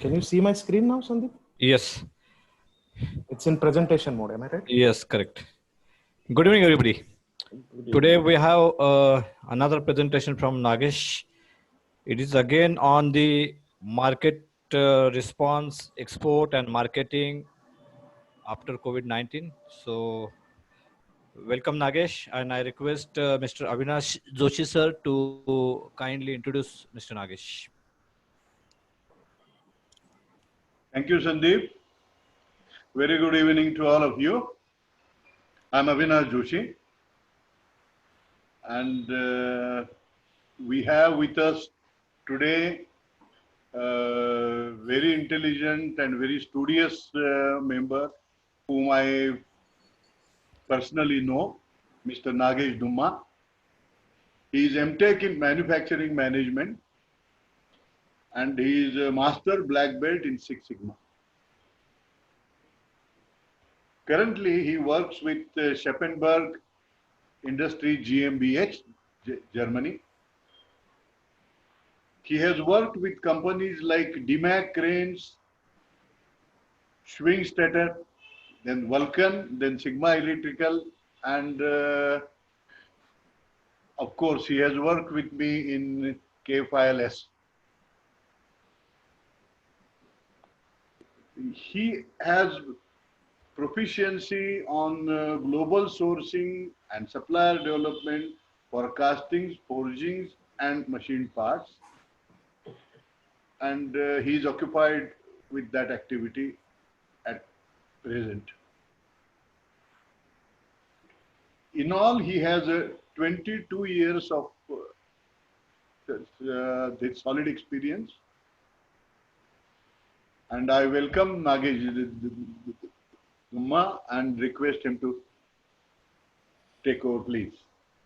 Can you see my screen now, Sandeep? Yes. It's in presentation mode, am I right? Yes, correct. Good evening, everybody. Today we have another presentation from Nagesh. It is again on the market response, export and marketing after COVID-19. So welcome Nagesh, and I request Mr. Avinash Joshi sir to kindly introduce Mr. Nagesh. Thank you, Sandeep. Very good evening to all of you. I'm Avinash Joshi, and we have with us today a very intelligent and very studious member whom I personally know, Mr. Nagesh Dumma. He is MTech in Manufacturing Management, and he is a Master Black Belt in Six Sigma. Currently, he works with Scheppenberg Industry GmbH, Germany. He has worked with companies like DMAC Cranes, Schwingstetter, then Vulcan, then Sigma Electrical, and of course, he has worked with me in KFILS. He has proficiency on global sourcing and supplier development for castings, forgings, and machine parts. And he is occupied with that activity at present. In all, he has 22 years of solid experience. And I welcome Nagesh Dumma and request him to take over, please.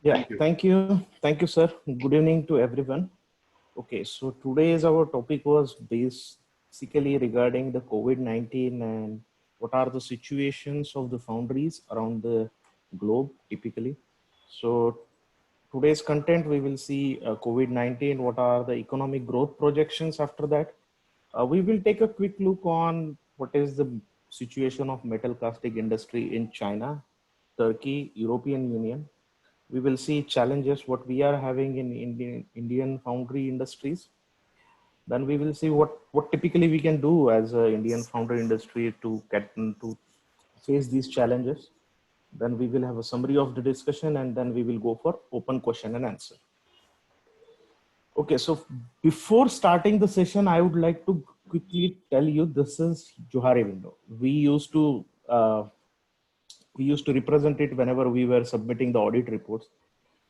Yeah, thank you. Thank you, sir. Good evening to everyone. Okay, so today's our topic was basically regarding the COVID-19 and what are the situations of the foundries around the globe typically. So today's content, we will see COVID-19, what are the economic growth projections after that. We will take a quick look on what is the situation of metal casting industry in China, Turkey, European Union. We will see challenges what we are having in Indian foundry industries. Then we will see what typically we can do as an Indian foundry industry to face these challenges. Then we will have a summary of the discussion, and then we will go for open question and answer. Okay, so before starting the session, I would like to quickly tell you this is Johari window. We used to represent it whenever we were submitting the audit reports.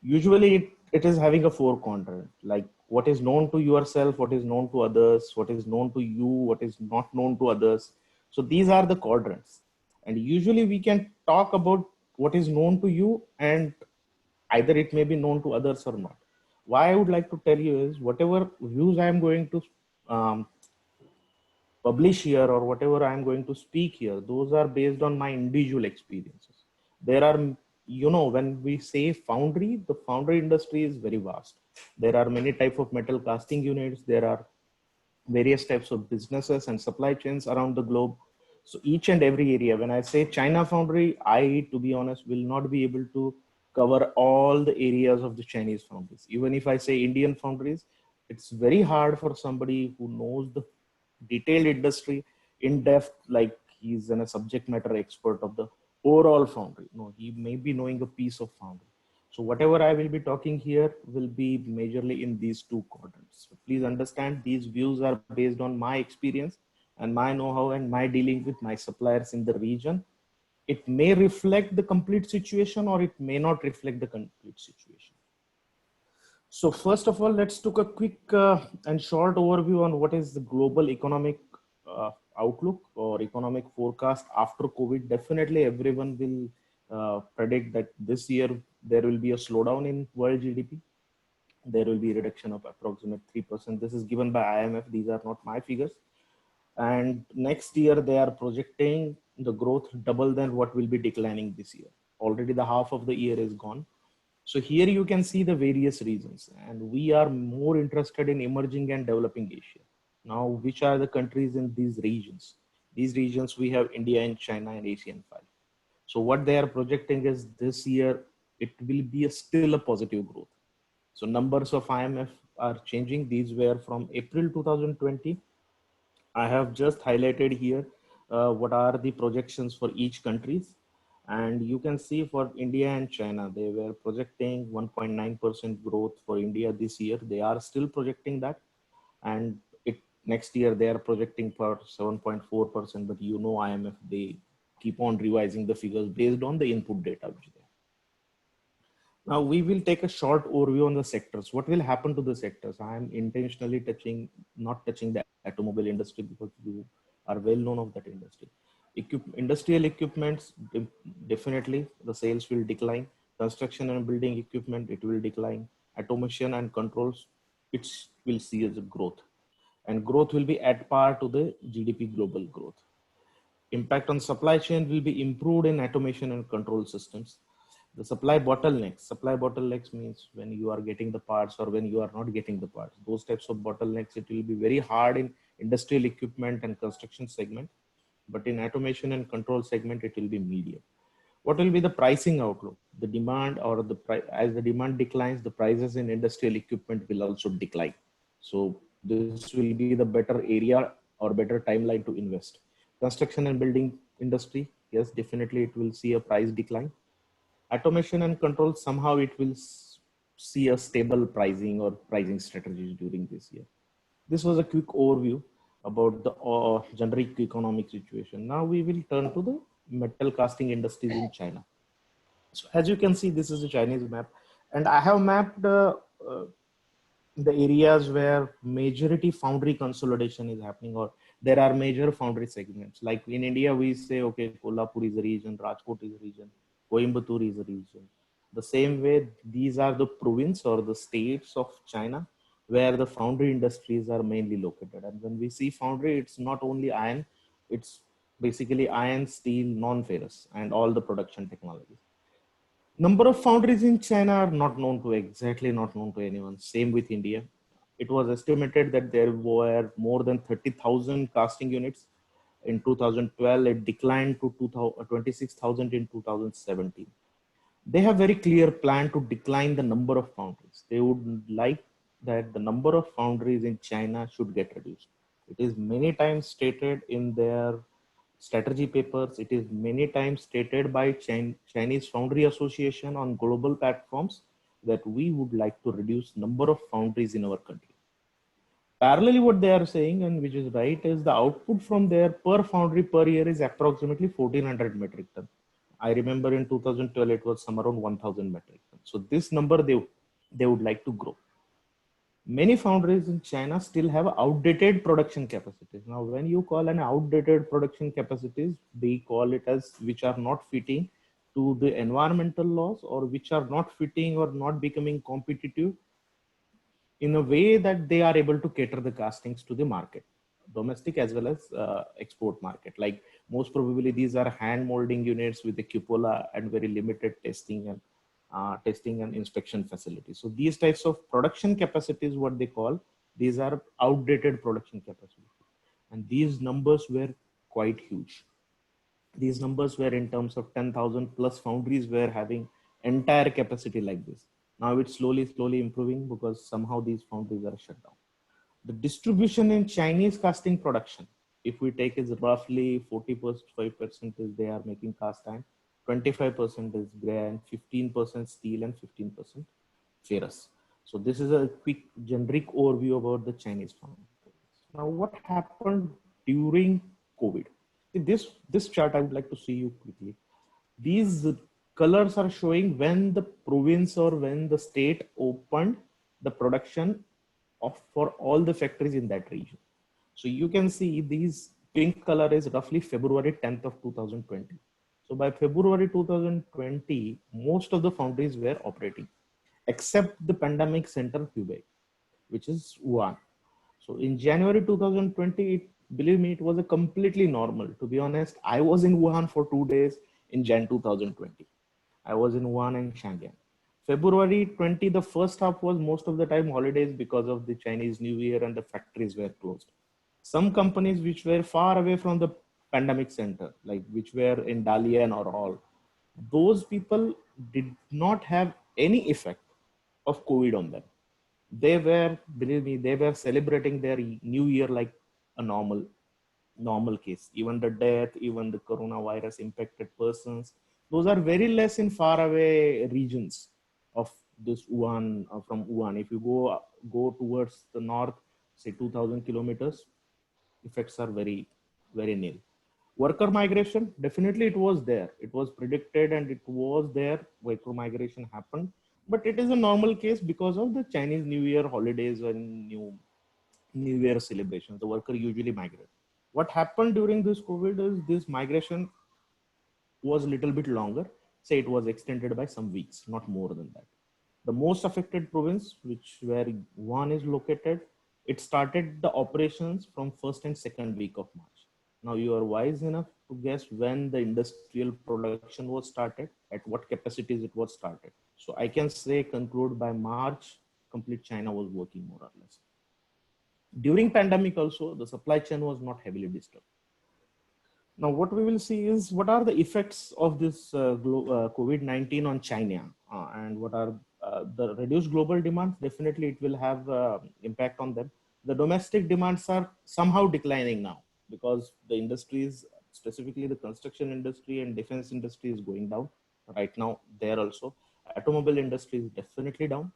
Usually it is having a four quadrant, like what is known to yourself, what is known to others, what is known to you, what is not known to others. So these are the quadrants. And usually we can talk about what is known to you, and either it may be known to others or not. Why I would like to tell you is whatever views I am going to publish here or whatever I am going to speak here, those are based on my individual experiences. There are, when we say foundry, the foundry industry is very vast. There are many types of metal casting units. There are various types of businesses and supply chains around the globe. So each and every area, when I say China foundry, I, to be honest, will not be able to cover all the areas of the Chinese foundries. Even if I say Indian foundries, it's very hard for somebody who knows the detailed industry in depth, like he's a subject matter expert of the overall foundry. No, he may be knowing a piece of foundry. So whatever I will be talking here will be majorly in these two quadrants. So please understand these views are based on my experience and my know-how and my dealing with my suppliers in the region. It may reflect the complete situation or it may not reflect the complete situation. So first of all, let's take a quick and short overview on what is the global economic outlook or economic forecast after COVID. Definitely everyone will predict that this year there will be a slowdown in world GDP. There will be a reduction of approximate 3%. This is given by IMF. These are not my figures. And next year they are projecting the growth double than what will be declining this year. Already the half of the year is gone. So here you can see the various reasons, and we are more interested in emerging and developing Asia. Now, which are the countries in these regions? These regions, we have India and China and ASEAN 5. So what they are projecting is this year, it will be still a positive growth. So numbers of IMF are changing. These were from April 2020. I have just highlighted here what are the projections for each countries. And you can see for India and China, they were projecting 1.9% growth for India this year. They are still projecting that. And next year they are projecting for 7.4%. But you know, IMF, they keep on revising the figures based on the input data which they have. Now we will take a short overview on the sectors. What will happen to the sectors? I am intentionally not touching the automobile industry because you are well known of that industry. Industrial equipments, definitely the sales will decline. Construction and building equipment, it will decline. Automation and controls, it will see as a growth. And growth will be at par to the GDP global growth. Impact on supply chain will be improved in automation and control systems. The supply bottlenecks means when you are getting the parts or when you are not getting the parts. Those types of bottlenecks, it will be very hard in industrial equipment and construction segment, but in automation and control segment, it will be medium. What will be the pricing outlook? The demand or the price, as the demand declines, the prices in industrial equipment will also decline. So this will be the better area or better timeline to invest. Construction and building industry, yes, definitely it will see a price decline. Automation and control, somehow it will see a stable pricing or pricing strategies during this year. This was a quick overview about the generic economic situation. Now we will turn to the metal casting industries in China. So as you can see, this is a Chinese map, and I have mapped the areas where majority foundry consolidation is happening, or there are major foundry segments. Like in India, we say, okay, Kolhapur is a region, Rajkot is a region, Coimbatore is a region. The same way, these are the province or the states of China where the foundry industries are mainly located. And when we see foundry, it's not only iron, it's basically iron, steel, non-ferrous, and all the production technologies. Number of foundries in China are not known to anyone. Same with India. It was estimated that there were more than 30,000 casting units in 2012. It declined to 26,000 in 2017. They have very clear plan to decline the number of foundries. They would like that the number of foundries in China should get reduced. It is many times stated in their strategy papers. It is many times stated by Chinese Foundry Association on global platforms that we would like to reduce number of foundries in our country. Parallelly, what they are saying, and which is right, is the output from their per foundry per year is approximately 1400 metric ton. I remember in 2012, it was some around 1000 metric ton. So this number they would like to grow. Many foundries in China still have outdated production capacities. Now, when you call an outdated production capacities, they call it as which are not fitting to the environmental laws or which are not fitting or not becoming competitive in a way that they are able to cater the castings to the market, domestic as well as export market. Like most probably these are hand molding units with a cupola and very limited testing and inspection facilities. So these types of production capacities, what they call, these are outdated production capacities. And these numbers were quite huge. These numbers were in terms of 10,000 plus foundries were having entire capacity like this. Now it's slowly improving because somehow these foundries are shut down. The distribution in Chinese casting production, if we take, is roughly 45% is they are making cast iron, 25% is gray iron, 15% steel, and 15% ferrous. So this is a quick generic overview about the Chinese foundries. Now, what happened during COVID? This chart I would like to see you quickly. These colors are showing when the province or when the state opened the production for all the factories in that region. So you can see these pink color is roughly February 10th of 2020. So by February 2020, most of the foundries were operating, except the pandemic center Hubei, which is Wuhan. So in January 2020, believe me, it was a completely normal. To be honest, I was in Wuhan for 2 days in Jan 2020. I was in Wuhan and Shanghai. February 20, the first half was most of the time holidays because of the Chinese New Year and the factories were closed. some companies which were far away from the pandemic center, like which were in Dalian or all, those people did not have any effect of COVID on them. They were, believe me, they were celebrating their new year like a normal case. Even the death, even the coronavirus impacted persons, those are very less in far away regions of this Wuhan, from Wuhan. If you go towards the north, say 2000 kilometers, effects are very nil. Worker migration, definitely it was there. It was predicted and it was there. Worker migration happened, but it is a normal case because of the Chinese New Year holidays and New Year celebrations. The worker usually migrate. What happened during this COVID is this migration was a little bit longer. Say it was extended by some weeks, not more than that. The most affected province, which where Wuhan is located, it started the operations from first and second week of March. Now you are wise enough to guess when the industrial production was started, at what capacities it was started. So I can say conclude by March, complete China was working more or less. During pandemic also, the supply chain was not heavily disturbed. Now, what we will see is what are the effects of this COVID-19 on China, and what are the reduced global demands. Definitely, it will have impact on them. The domestic demands are somehow declining now because the industries, specifically the construction industry and defense industry, is going down right now. There also, automobile industry is definitely down.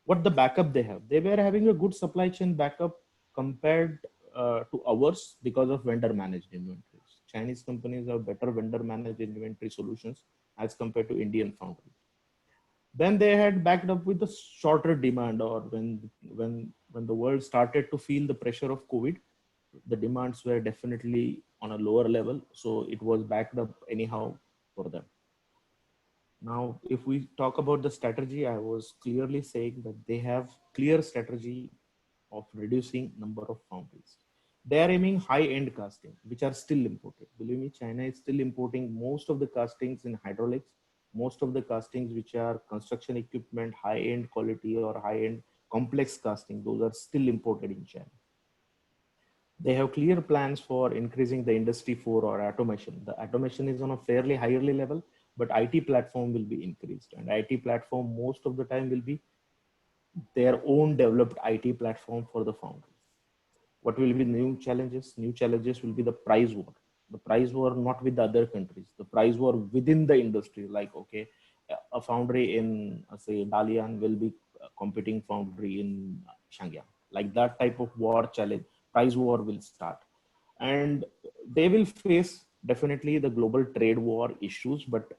What the backup they have? They were having a good supply chain backup compared to ours because of vendor managed inventories. Chinese companies have better vendor managed inventory solutions as compared to Indian foundries. Then they had backed up with the shorter demand, or when the world started to feel the pressure of COVID, the demands were definitely on a lower level. So it was backed up anyhow for them. Now, if we talk about the strategy, I was clearly saying that they have clear strategy of reducing number of foundries. They are aiming high-end casting, which are still imported. Believe me, China is still importing most of the castings in hydraulics, most of the castings which are construction equipment, high-end quality or high-end complex casting, those are still imported in China. They have clear plans for increasing the industry 4 or automation. The automation is on a fairly higherly level, but IT platform will be increased, and IT platform most of the time will be their own developed IT platform for the foundries. What will be new challenges? New challenges will be the price war. The price war not with the other countries, the price war within the industry. Like, okay, a foundry in say Dalian will be competing foundry in Shangyang. Like that type of war challenge, price war will start. And they will face definitely the global trade war issues, but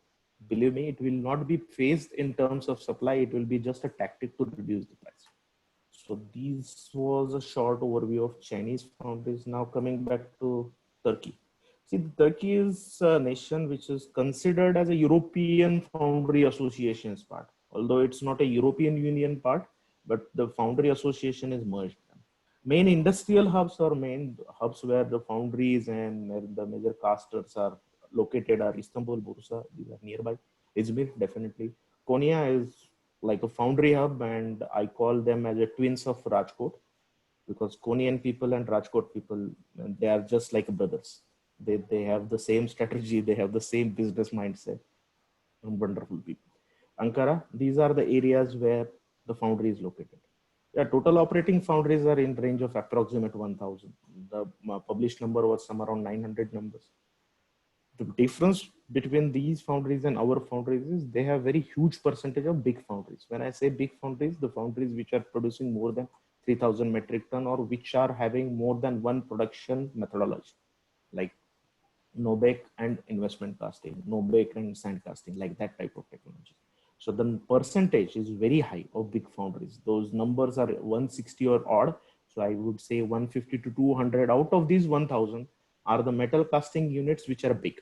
believe me, it will not be faced in terms of supply. It will be just a tactic to reduce the price. So this was a short overview of Chinese foundries. Now coming back to Turkey. See, Turkey is a nation which is considered as a European Foundry Association's part. Although it's not a European Union part, but the Foundry Association is merged. Main industrial hubs or main hubs where the foundries and where the major casters are located are Istanbul, Bursa, these are nearby. Izmir, definitely. Konya is like a foundry hub, and I call them as a twins of Rajkot, because Konyan people and Rajkot people, they are just like brothers. They have the same strategy, they have the same business mindset. Wonderful people. Ankara, these are the areas where the foundry is located. Yeah, total operating foundries are in range of approximate 1000. The published number was some around 900 numbers. The difference between these foundries and our foundries is they have very huge percentage of big foundries. When I say big foundries, the foundries which are producing more than 3000 metric ton or which are having more than one production methodology, like no bake and investment casting, no bake and sand casting, like that type of technology. So the percentage is very high of big foundries. Those numbers are 160 or odd. So I would say 150 to 200 out of these 1000 are the metal casting units which are big.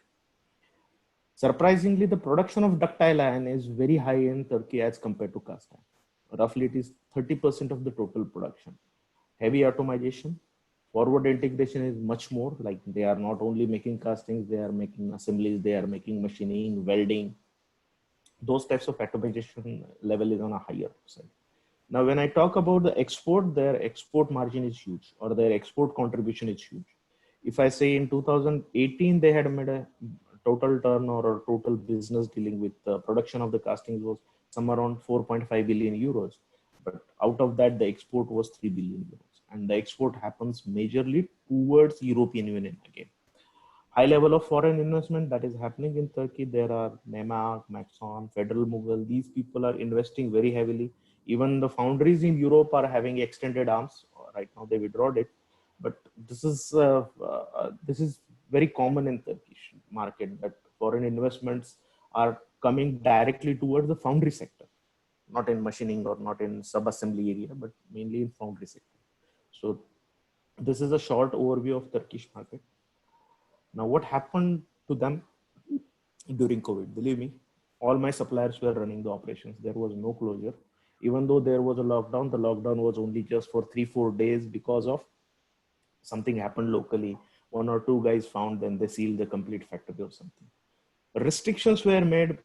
Surprisingly, the production of ductile iron is very high in Turkey as compared to cast iron. Roughly, it is 30% of the total production. Heavy automation, forward integration is much more. Like they are not only making castings, they are making assemblies, they are making machining, welding. Those types of automation level is on a higher side. Now, when I talk about the export, their export margin is huge, or their export contribution is huge. If I say in 2018, they had made a total turnover or total business dealing with the production of the castings was somewhere around 4.5 billion euros. But out of that, the export was 3 billion euros. And the export happens majorly towards European Union again. High level of foreign investment that is happening in Turkey. There are Nemak, Maxon, Federal Mughal. These people are investing very heavily. Even the foundries in Europe are having extended arms. Right now, they withdrawed it, but this is very common in Turkish market that foreign investments are coming directly towards the foundry sector, not in machining or not in sub-assembly area, but mainly in foundry sector. So this is a short overview of Turkish market. Now, what happened to them during COVID? Believe me, all my suppliers were running the operations. There was no closure. Even though there was a lockdown, the lockdown was only just for 3-4 days because of something happened locally. One or two guys found, then they sealed the complete factory or something. Restrictions were made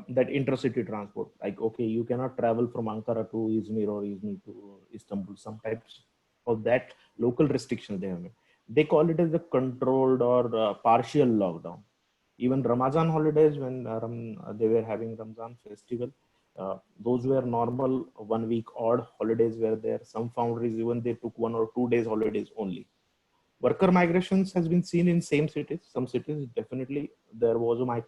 that intercity transport, like, okay, you cannot travel from Ankara to Izmir or Izmir to Istanbul. Some types of that local restrictions they have made. They call it as a controlled or partial lockdown. Even Ramazan holidays, when they were having Ramzan festival, those were normal 1 week odd holidays were there. Some foundries even they took 1 or 2 days holidays only. Worker migrations has been seen in same cities. Some cities definitely there was a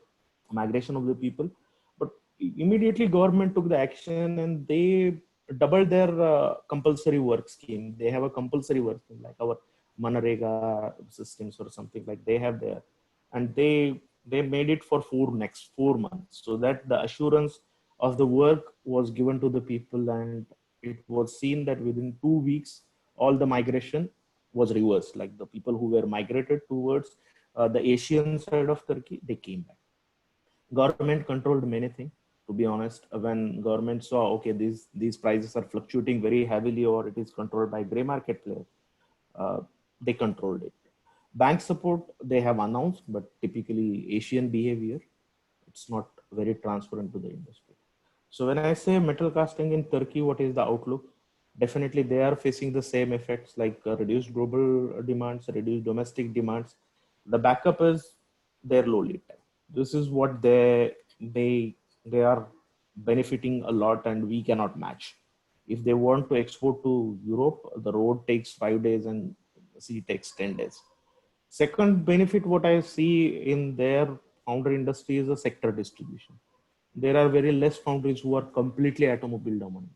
migration of the people, but immediately government took the action and they doubled their compulsory work scheme. They have a compulsory work scheme like our Manarega systems or something like they have there, and they made it for next 4 months, so that the assurance of the work was given to the people, and it was seen that within 2 weeks all the migration was reversed. Like the people who were migrated towards the Asian side of Turkey, they came back. Government controlled many things. To be honest, when government saw, okay, these prices are fluctuating very heavily, or it is controlled by gray market players, they controlled it. Bank support they have announced, but typically Asian behavior, it's not very transparent to the industry. So when I say metal casting in Turkey, what is the outlook? Definitely they are facing the same effects like reduced global demands, reduced domestic demands. The backup is their low lead time. This is what they are benefiting a lot, and we cannot match. If they want to export to Europe, the road takes 5 days and sea takes 10 days. Second benefit, what I see in their foundry industry is a sector distribution. There are very less foundries who are completely automobile dominant.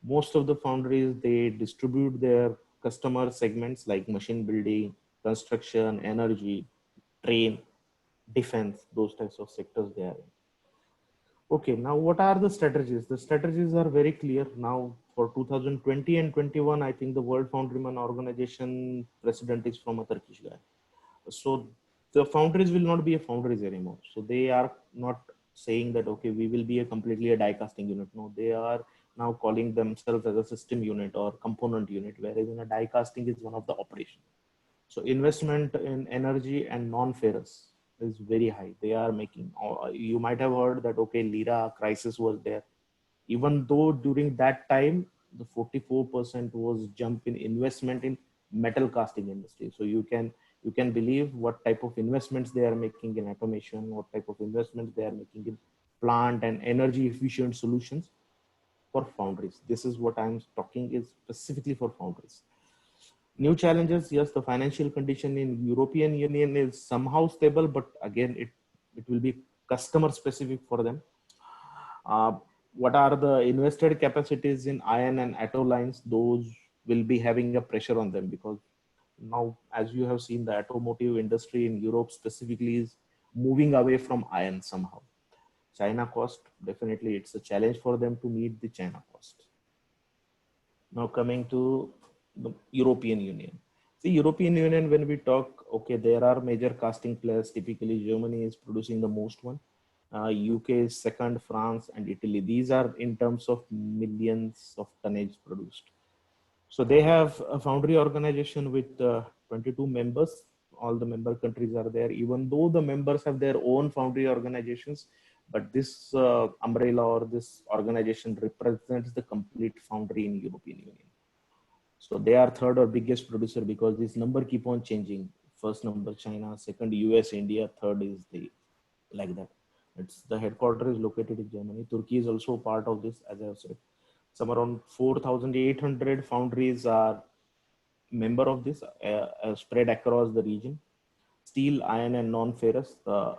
Most of the foundries, they distribute their customer segments like machine building, construction, energy, train, defense, those types of sectors they are in. Okay, now what are the strategies? The strategies are very clear now for 2020 and 21. I think the World Foundryman Organization president is from a Turkish guy. So the foundries will not be a foundries anymore. So they are not saying that, okay, we will be a completely a die casting unit. No, they are now calling themselves as a system unit or component unit, whereas in a die casting is one of the operation. So investment in energy and non-ferrous is very high. They are making, you might have heard that, okay, Lira crisis was there. Even though during that time, the 44% was jump in investment in metal casting industry. So you can believe what type of investments they are making in automation, what type of investments they are making in plant and energy efficient solutions for foundries. This is what I'm talking is specifically for foundries. New challenges, yes, the financial condition in European Union is somehow stable, but again, it will be customer specific for them. What are the invested capacities in iron and auto lines? Those will be having a pressure on them, because now, as you have seen, the automotive industry in Europe specifically is moving away from iron somehow. China cost, definitely it's a challenge for them to meet the China cost. Now coming to the European Union. See, European Union, when we talk, okay, there are major casting players. Typically, Germany is producing the most one. UK is second, France and Italy. These are in terms of millions of tonnage produced. So they have a foundry organization with 22 members. All the member countries are there. Even though the members have their own foundry organizations, But this umbrella or this organization represents the complete foundry in European Union. So they are third or biggest producer because this number keep on changing. First number China, second US, India, third is the like that. It's the headquarters is located in Germany. Turkey is also part of this, as I have said. Some around 4,800 foundries are member of this, spread across the region. Steel, iron, and non-ferrous. The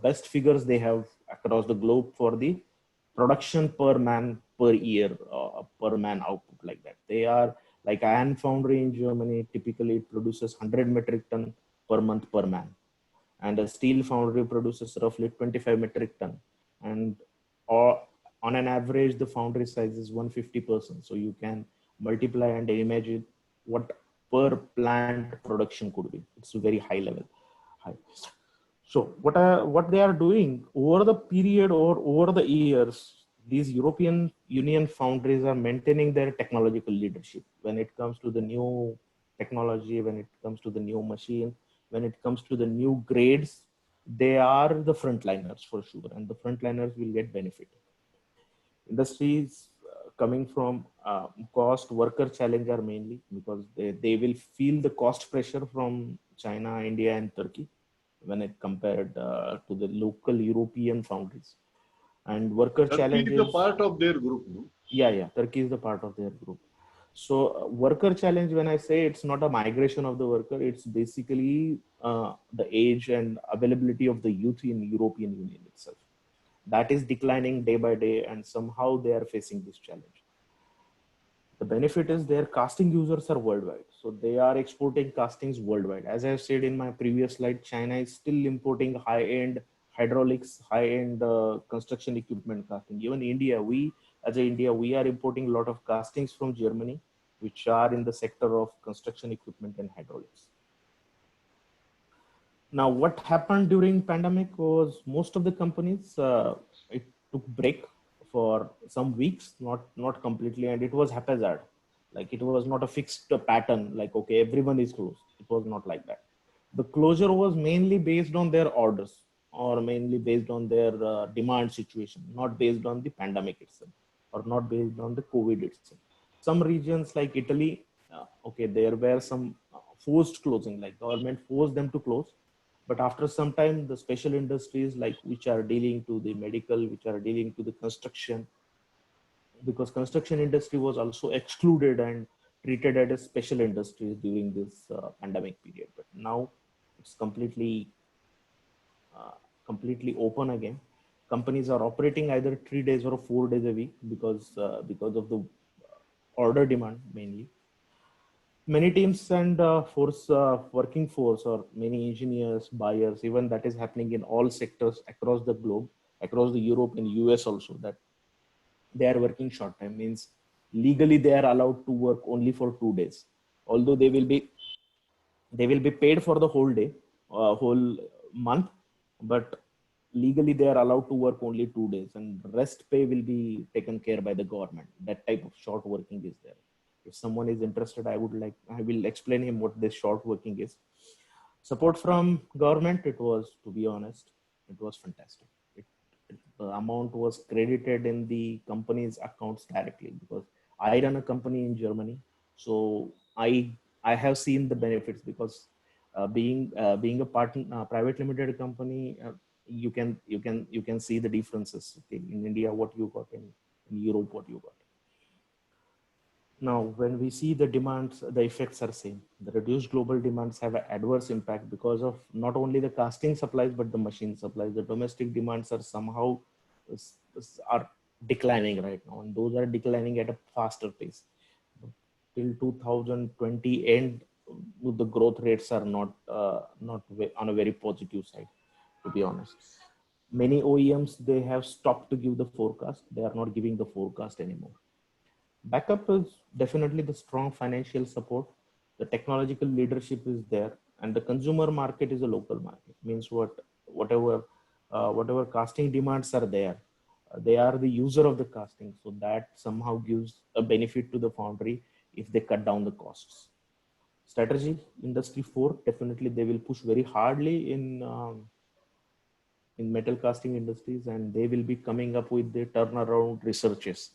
best figures they have across the globe for the production per man per year, per man output like that. They are like iron foundry in Germany. Typically, it produces 100 metric ton per month per man, and a steel foundry produces roughly 25 metric ton, and or on an average the foundry size is 150%. So you can multiply and imagine what per plant production could be. It's a very high level. High. So what they are doing over the period or over the years, these European Union foundries are maintaining their technological leadership when it comes to the new technology, when it comes to the new machine, when it comes to the new grades. They are the frontliners for sure, and the frontliners will get benefit. Industries coming from cost worker challenge are mainly because they will feel the cost pressure from China, India, and Turkey when it compared to the local European foundries. And worker Turkey is a challenges. part of their group, no? Yeah, Turkey is the part of their group. So worker challenge, when I say it's not a migration of the worker, it's basically the age and availability of the youth in European Union itself. That is declining day by day, and somehow they are facing this challenge. The benefit is their casting users are worldwide. So they are exporting castings worldwide. As I said in my previous slide, China is still importing high-end hydraulics, high-end construction equipment casting. Even India, we are importing a lot of castings from Germany, which are in the sector of construction equipment and hydraulics. Now, what happened during pandemic was most of the companies, it took break for some weeks, not completely, and it was haphazard. Like it was not a fixed pattern. Like okay, everyone is closed. It was not like that. The closure was mainly based on their orders or mainly based on their demand situation, not based on the pandemic itself or not based on the COVID itself. Some regions like Italy, okay, there were some forced closing, like government forced them to close, but after some time the special industries like which are dealing to the medical, which are dealing to the construction, because construction industry was also excluded and treated as special industries during this pandemic period, but now it's completely open again. Companies are operating either 3 days or 4 days a week because of the order demand mainly. Many teams and working force or many engineers, buyers, even that is happening in all sectors across the globe, across the Europe and US also, that they are working short time. Means legally they are allowed to work only for 2 days, although they will be paid for the whole day, whole month, but legally they are allowed to work only 2 days, and rest pay will be taken care by the government. That type of short working is there. If someone is interested, I will explain him what this short working is. Support from government, it was, to be honest, it was fantastic. The amount was credited in the company's accounts directly because I run a company in Germany. So I have seen the benefits because being a private limited company, you can see the differences. Okay, in India, what you got, in Europe, what you got. Now, when we see the demands, the effects are same. The reduced global demands have an adverse impact because of not only the casting supplies, but the machine supplies. The domestic demands are somehow are declining right now, and those are declining at a faster pace. Till 2020 end, the growth rates are not on a very positive side, to be honest. Many OEMs, they have stopped to give the forecast. They are not giving the forecast anymore. Backup is definitely the strong financial support. The technological leadership is there, and the consumer market is a local market. Means whatever casting demands are there, they are the user of the casting, so that somehow gives a benefit to the foundry if they cut down the costs. Strategy, industry 4, definitely they will push very hardly in in metal casting industries, and they will be coming up with the turnaround researches.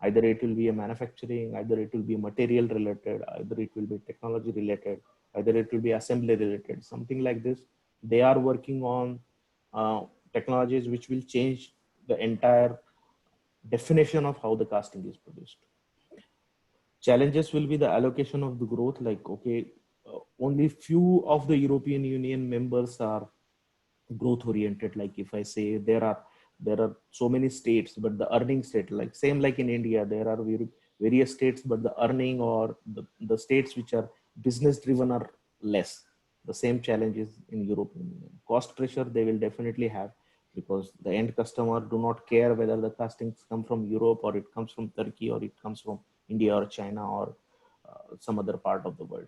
Either it will be a manufacturing, either it will be material related, either it will be technology related, either it will be assembly related, something like this. They are working on uh, technologies which will change the entire definition of how the casting is produced. Challenges will be the allocation of the growth. Like, okay, only few of the European Union members are growth oriented. Like if I say there are so many states, but the earning state, like same like in India, there are various states, but the earning or the states which are business driven are less. The same challenges in European Union. Cost pressure they will definitely have, because the end customer do not care whether the castings come from Europe or it comes from Turkey or it comes from India or China or some other part of the world.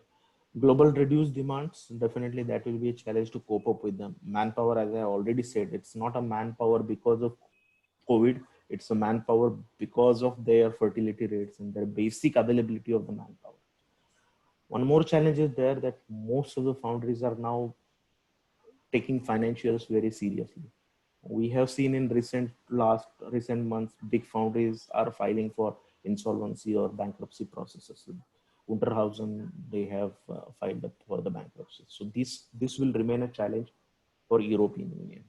Global reduced demands, definitely that will be a challenge to cope up with them. Manpower, as I already said, it's not a manpower because of COVID, it's a manpower because of their fertility rates and their basic availability of the manpower. One more challenge is there, that most of the foundries are now taking financials very seriously. We have seen in recent months, big foundries are filing for insolvency or bankruptcy processes. Unterhausen, they have filed up for the bankruptcy. So this will remain a challenge for European Union.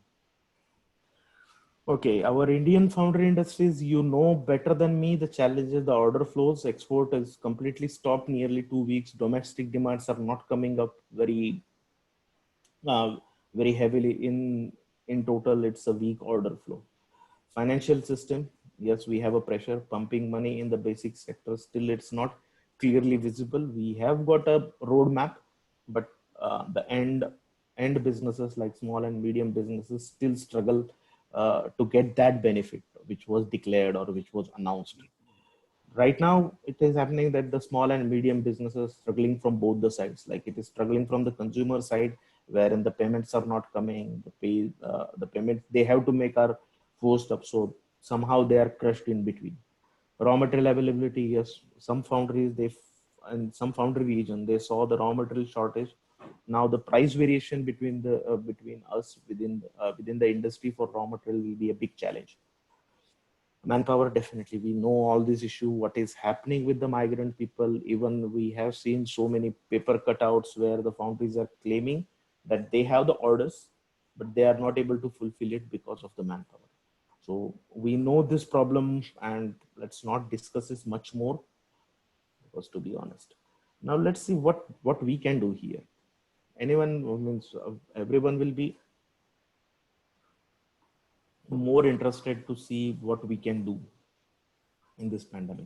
Okay, our Indian foundry industries, you know better than me the challenges, the order flows. Export is completely stopped nearly 2 weeks. Domestic demands are not coming up uh, very heavily. In total, it's a weak order flow. Financial system, yes, we have a pressure pumping money in the basic sector. Still, it's not clearly visible. We have got a roadmap, but the end businesses like small and medium businesses still struggle to get that benefit which was declared or which was announced. Right now, it is happening that the small and medium businesses struggling from both the sides. Like it is struggling from the consumer side, wherein the payments are not coming. The payments they have to make are forced up, so somehow they are crushed in between. Raw material availability, yes, some foundries in some foundry region they saw the raw material shortage. Now the price variation between us within the industry for raw material will be a big challenge. Manpower, definitely we know all this issue, what is happening with the migrant people. Even we have seen so many paper cutouts where the foundries are claiming that they have the orders, but they are not able to fulfill it because of the manpower. So we know this problem, and let's not discuss this much more, because to be honest, now let's see what we can do here. Anyone means everyone will be more interested to see what we can do in this pandemic.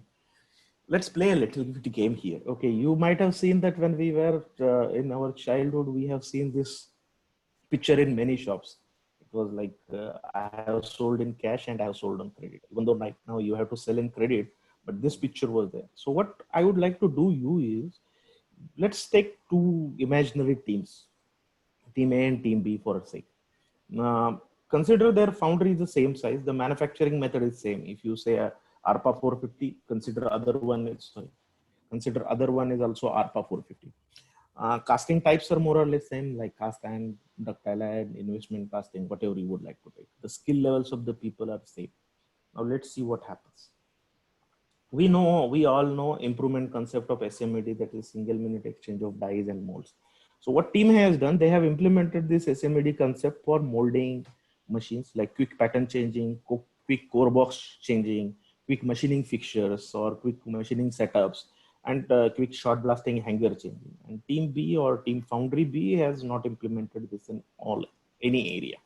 Let's play a little bit game here. Okay, you might have seen that when we were in our childhood, we have seen this picture in many shops. It was like I have sold in cash and I have sold on credit. Even though right now you have to sell in credit, but this picture was there. So what I would like to do you is, let's take two imaginary teams, team A and team B for a sake. Uh, Consider their foundry is the same size. The manufacturing method is same. If you say ARPA 450, consider other one is also ARPA 450. Casting types are more or less same, like cast iron, ductile iron, investment casting, whatever you would like to take. The skill levels of the people are same. Now let's see what happens. We all know improvement concept of SMED, that is single minute exchange of dies and molds. So what team has done, they have implemented this SMED concept for molding machines, like quick pattern changing, quick core box changing, quick machining fixtures or quick machining setups, and quick short blasting hanger changing. And team B or team foundry B has not implemented this in any area.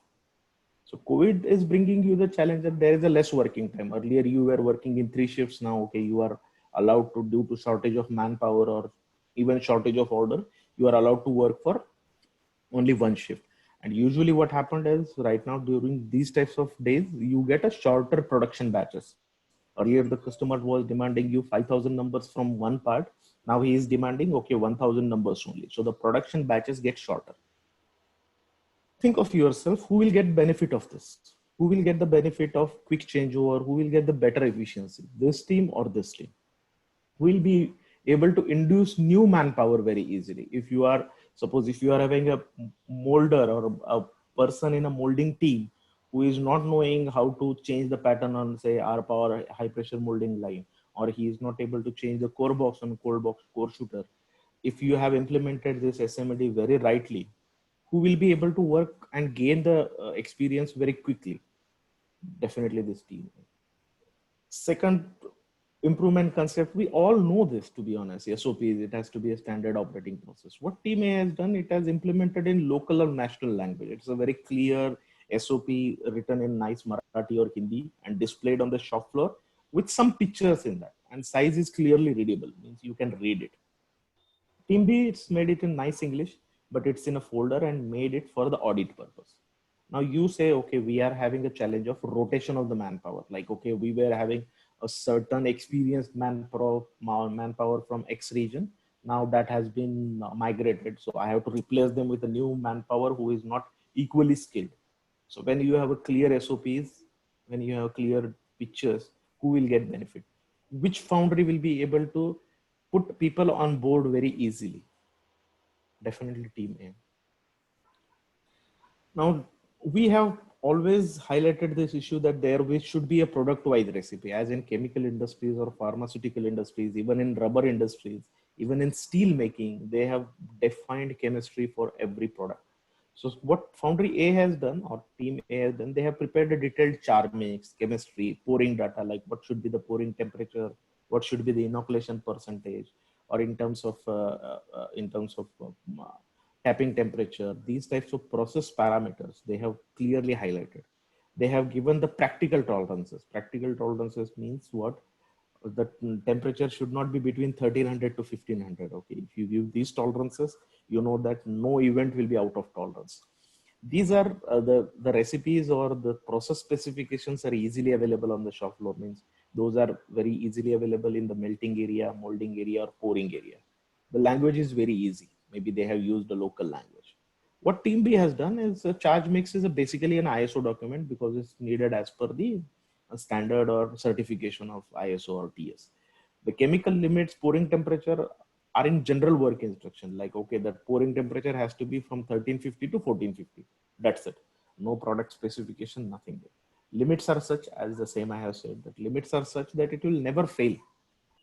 So COVID is bringing you the challenge that there is a less working time. Earlier you were working in 3 shifts. Now, okay, you are allowed to, due to shortage of manpower or even shortage of order, you are allowed to work for only 1 shift. And usually what happened is, right now during these types of days, you get a shorter production batches. Earlier the customer was demanding you 5,000 numbers from one part. Now he is demanding, okay, 1,000 numbers only. So the production batches get shorter. Think of yourself, who will get benefit of this? Who will get the benefit of quick changeover? Who will get the better efficiency? This team or this team? Who will be able to induce new manpower very easily? If you are having a molder or a person in a molding team who is not knowing how to change the pattern on say R power high pressure molding line, or he is not able to change the core box on cold box core shooter. If you have implemented this SMD very rightly, who will be able to work and gain the experience very quickly? Definitely this team. Second improvement concept, we all know this, to be honest. SOPs, it has to be a standard operating process. What team A has done, it has implemented in local or national language. It's a very clear SOP written in nice Marathi or Hindi and displayed on the shop floor with some pictures in that, and size is clearly readable, means you can read it. Team B, it's made it in nice English, but it's in a folder and made it for the audit purpose. Now you say, okay, we are having a challenge of rotation of the manpower. Like, okay, we were having a certain experienced manpower from X region. Now that has been migrated. So I have to replace them with a new manpower who is not equally skilled. So when you have a clear SOPs, when you have clear pictures, who will get benefit? Which foundry will be able to put people on board very easily? Definitely team A. Now, we have always highlighted this issue that there should be a product-wise recipe, as in chemical industries or pharmaceutical industries, even in rubber industries, even in steel making, they have defined chemistry for every product. So what Foundry A has done, or Team A has done, they have prepared a detailed char mix, chemistry, pouring data, like what should be the pouring temperature, what should be the inoculation percentage, or in terms of tapping temperature, these types of process parameters, they have clearly highlighted. They have given the practical tolerances. Practical tolerances means what? The temperature should not be between 1300 to 1500. Okay, if you give these tolerances, you know that no event will be out of tolerance. These are the recipes or the process specifications are easily available on the shop floor, means those are very easily available in the melting area, molding area, or pouring area. The language is very easy. Maybe they have used a local language. What Team B has done is a charge mix is basically an ISO document because it's needed as per the standard or certification of ISO or TS. The chemical limits, pouring temperature are in general work instruction. Like, okay, that pouring temperature has to be from 1350 to 1450. That's it. No product specification, nothing there. Limits are such, as the same I have said, that limits are such that it will never fail.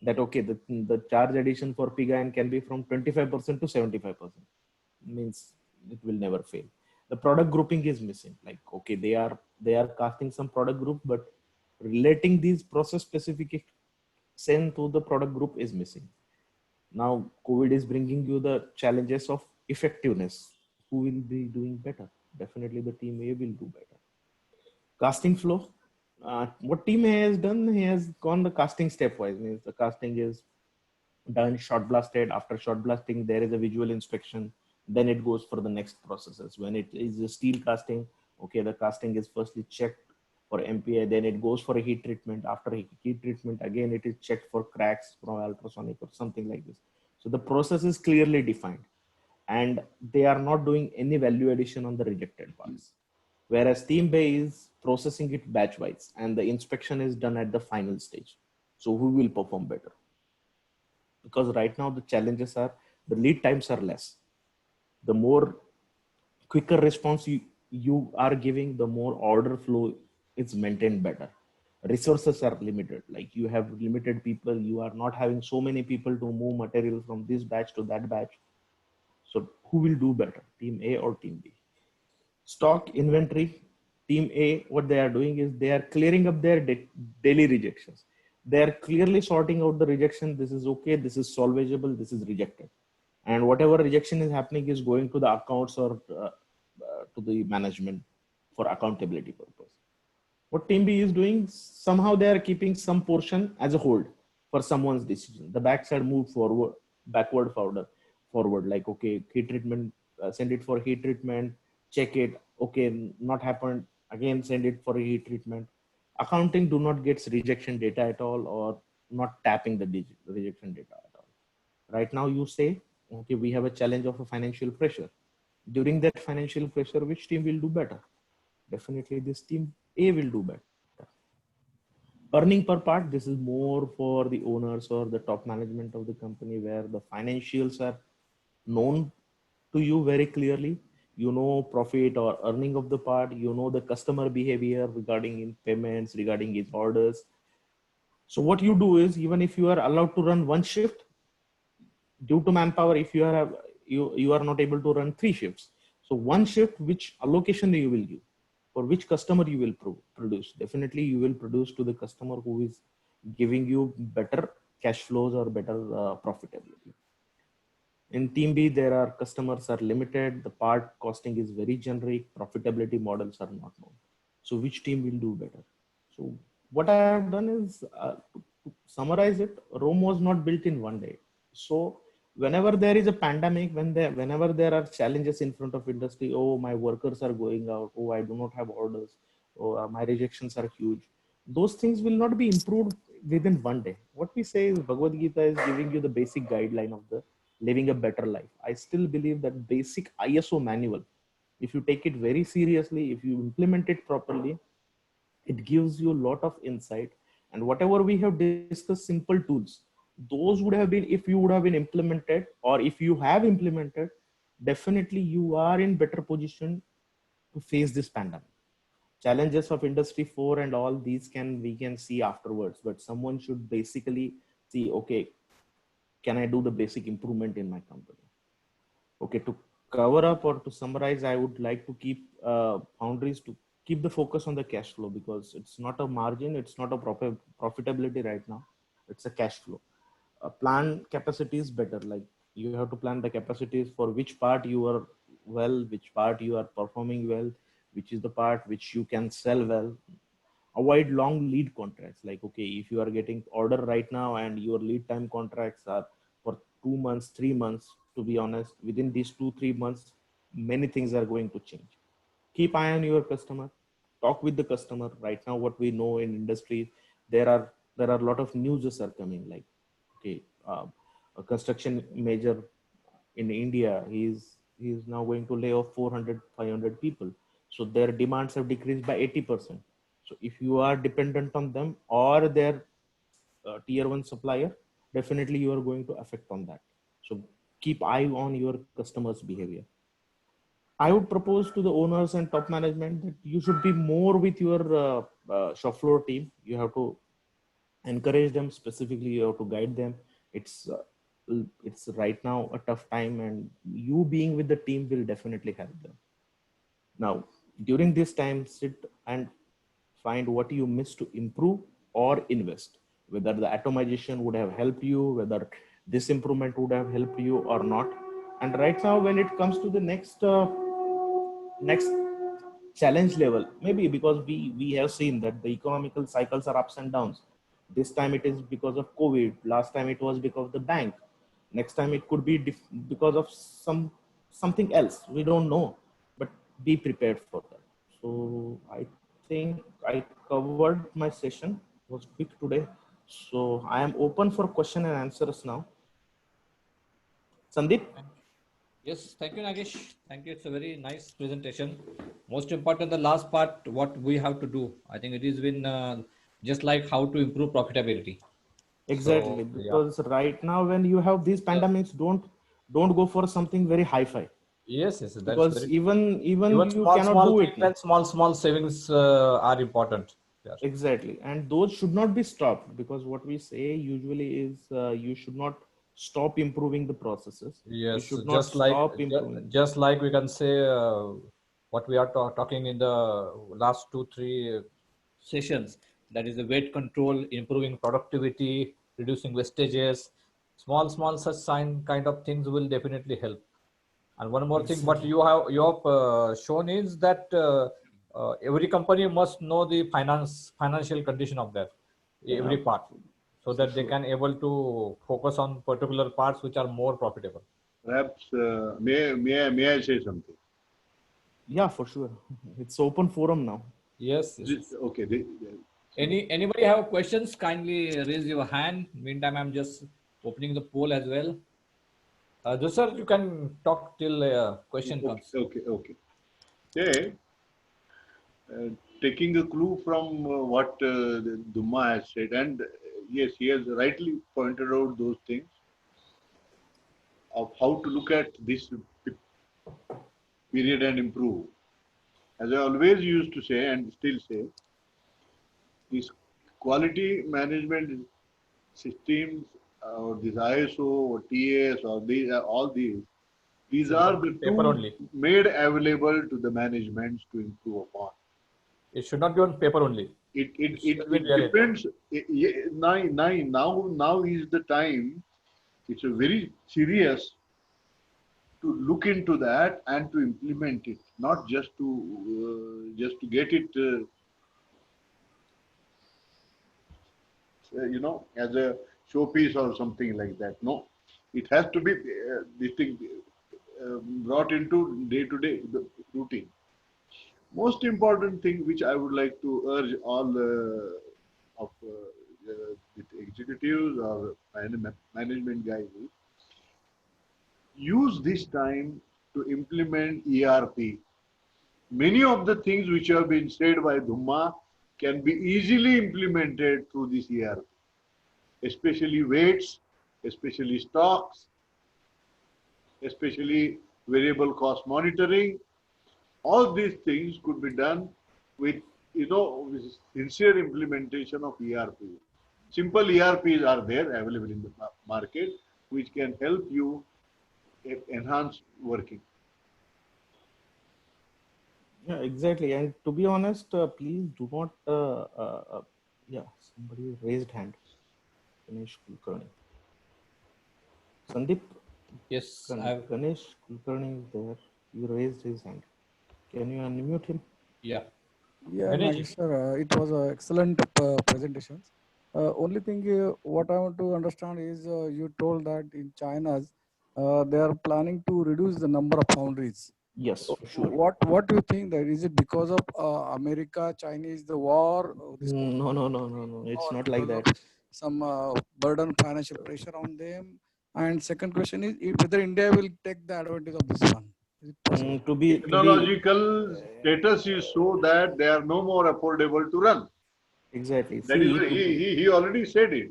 That, okay, the charge addition for pig iron can be from 25% to 75%. Means it will never fail. The product grouping is missing. Like, okay, they are casting some product group, but relating these process specific send to the product group is missing. Now COVID is bringing you the challenges of effectiveness. Who will be doing better? Definitely the team A will do better. Casting flow, what team A has done, he has gone the casting stepwise. Means the casting is done shot blasted. After shot blasting, there is a visual inspection. Then it goes for the next processes. When it is a steel casting, okay, the casting is firstly checked for MPI, then it goes for a heat treatment. After a heat treatment, again it is checked for cracks from ultrasonic or something like this. So the process is clearly defined, and they are not doing any value addition on the rejected parts. Whereas Team Bay is processing it batch wise, and the inspection is done at the final stage. So who will perform better? Because right now the challenges are the lead times are less. The more quicker response you are giving, the more order flow is maintained better. Resources are limited. Like you have limited people, you are not having so many people to move material from this batch to that batch. So who will do better, Team A or Team B? Stock inventory, Team A, what they are doing is they are clearing up their daily rejections. They are clearly sorting out the rejection. This is okay, this is salvageable, this is rejected. And whatever rejection is happening is going to the accounts or to the management for accountability purpose. What Team B is doing, somehow they are keeping some portion as a hold for someone's decision. The backside move forward, forward, like, okay, heat treatment, send it for heat treatment, check it, okay, not happened, again send it for a heat treatment. Accounting do not get rejection data at all, or not tapping the rejection data at all. Right now you say, okay, we have a challenge of a financial pressure. During that financial pressure, which team will do better? Definitely this Team A will do better. Earning per part, this is more for the owners or the top management of the company, where the financials are known to you very clearly. you know profit or earning of the part, you know the customer behavior regarding in payments, regarding his orders. So what you do is, even if you are allowed to run one shift, due to manpower, if you are you are not able to run three shifts, so one shift, which allocation you will give, for which customer you will produce, definitely you will produce to the customer who is giving you better cash flows or better profitability. In team B, there are customers are limited, the part costing is very generic, profitability models are not known, so which team will do better? So what I have done is, to summarize it, Rome was not built in one day. So whenever there is a pandemic, whenever there are challenges in front of industry, oh my workers are going out, oh I do not have orders, oh my rejections are huge, those things will not be improved within one day. What we say is, Bhagavad Gita is giving you the basic guideline of the living a better life. I still believe that basic ISO manual, if you take it very seriously, if you implement it properly, it gives you a lot of insight. And whatever we have discussed, simple tools, those would have been, if you would have been implemented, or if you have implemented, definitely you are in better position to face this pandemic. Challenges of industry 4 and all these we can see afterwards, but someone should basically see, okay, can I do the basic improvement in my company? Okay, to cover up or to summarize, I would like to keep boundaries, to keep the focus on the cash flow, because it's not a margin, it's not a proper profitability right now, it's a cash flow. Plan capacities better, like you have to plan the capacities for which part you are well, which part you are performing well, which is the part which you can sell well. Avoid long lead contracts, like okay, if you are getting order right now and your lead time contracts are for 2 months, 3 months, to be honest, within these 2 3 months many things are going to change. Keep eye on your customer, talk with the customer. Right now what we know in industry, there are a lot of newses are coming, like okay, a construction major in India, he is now going to lay off 400 500 people, so their demands have decreased by 80%. So if you are dependent on them or their tier one supplier, definitely you are going to affect on that. So keep eye on your customers behavior. I would propose to the owners and top management that you should be more with your shop floor team. You have to encourage them specifically, you have to guide them. It's right now a tough time, and you being with the team will definitely help them. Now during this time, sit and find what you miss to improve or invest, whether the atomization would have helped you, whether this improvement would have helped you or not. And right now when it comes to the next challenge level, maybe because we have seen that the economical cycles are ups and downs. This time it is because of COVID, last time it was because of the bank, next time it could be because of something else, we don't know. But be prepared for that. So I think I covered my session, it was quick today. So I am open for question and answers now. Sandeep. Yes, thank you, Nagesh. Thank you. It's a very nice presentation. Most important, the last part, what we have to do. I think it has been just like how to improve profitability. Exactly, So, yeah. because right now when you have these Yeah. pandemics, don't go for something very hi-fi, Yes, yes, that's because very true. even Even you small, cannot small do things it now. and small savings are important. Yeah. Exactly, and those should not be stopped, because what we say usually is, you should not stop improving the processes. You Yes, should not stop improving. just like we can say what we are talking in the last 2 3 sessions. That is the weight control, improving productivity, reducing wastages. Small such kind of things will definitely help. And one more thing, what Exactly. you have shown is that every company must know the financial condition of that Yeah, every part, so for that they sure. can able to focus on particular parts which are more profitable. Perhaps may I say something? Yeah, for sure. It's open forum now. Yes, yes, yes. Okay. So Anybody have questions? Kindly raise your hand. Meantime, I'm just opening the poll as well. Sir, you can talk till question comes. okay. Yeah, uh, taking a clue from what Duma has said, and yes, he has rightly pointed out those things of how to look at this period and improve. As I always used to say and still say, these quality management systems or this ISO or TS or these all these Should are not be the on paper tools only. made available to the management to improve upon. It should not be on paper only. It should be It reality. depends. Now is the time. It's a very serious to look into that and to implement it, not just to get it, as a showpiece or something like that. No, it has to be this thing brought into day-to-day routine. Most important thing which I would like to urge all of the executives or management guys is use this time to implement ERP. Many of the things which have been said by Dhumma can be easily implemented through this ERP, especially weights, especially stocks, especially variable cost monitoring. All these things could be done with, with sincere implementation of ERP. Simple ERPs are there available in the market, which can help you enhance working. Yeah, exactly. And to be honest, please do not. Yeah, somebody raised hand. Ganesh Kulkarni. Sandeep, Yes, I've, Ganesh Kulkarni is there. You raised his hand. Can you unmute him? yeah. Yeah, Ganesh ji. Nagesh sir, it was excellent presentations. Only thing what I want to understand is you told that in China they are planning to reduce the number of foundries. Yes, for sure. What do you think that is it because of America Chinese the war? This No, no, no, no, no. It's or not like because that. of some burden financial pressure on them? And second question is whether India will take the advantage of this one. Is it possible? To be Technological status is so that they are no more affordable to run. exactly. That is, See, to be, he already said it.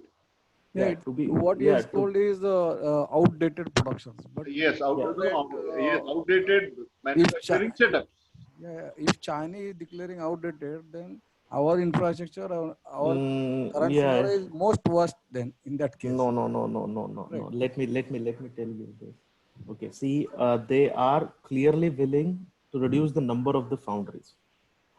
Yeah, yeah, to be, what he yeah, has told is outdated productions. But Yes, Yeah. outdated if manufacturing setups. yeah, if China is declaring outdated, then our infrastructure, our current Yeah. scenario is most worst. Then in that case, No, no, no, no, no, no, right? no. Let me tell you this. Okay. See, they are clearly willing to reduce the number of the foundries.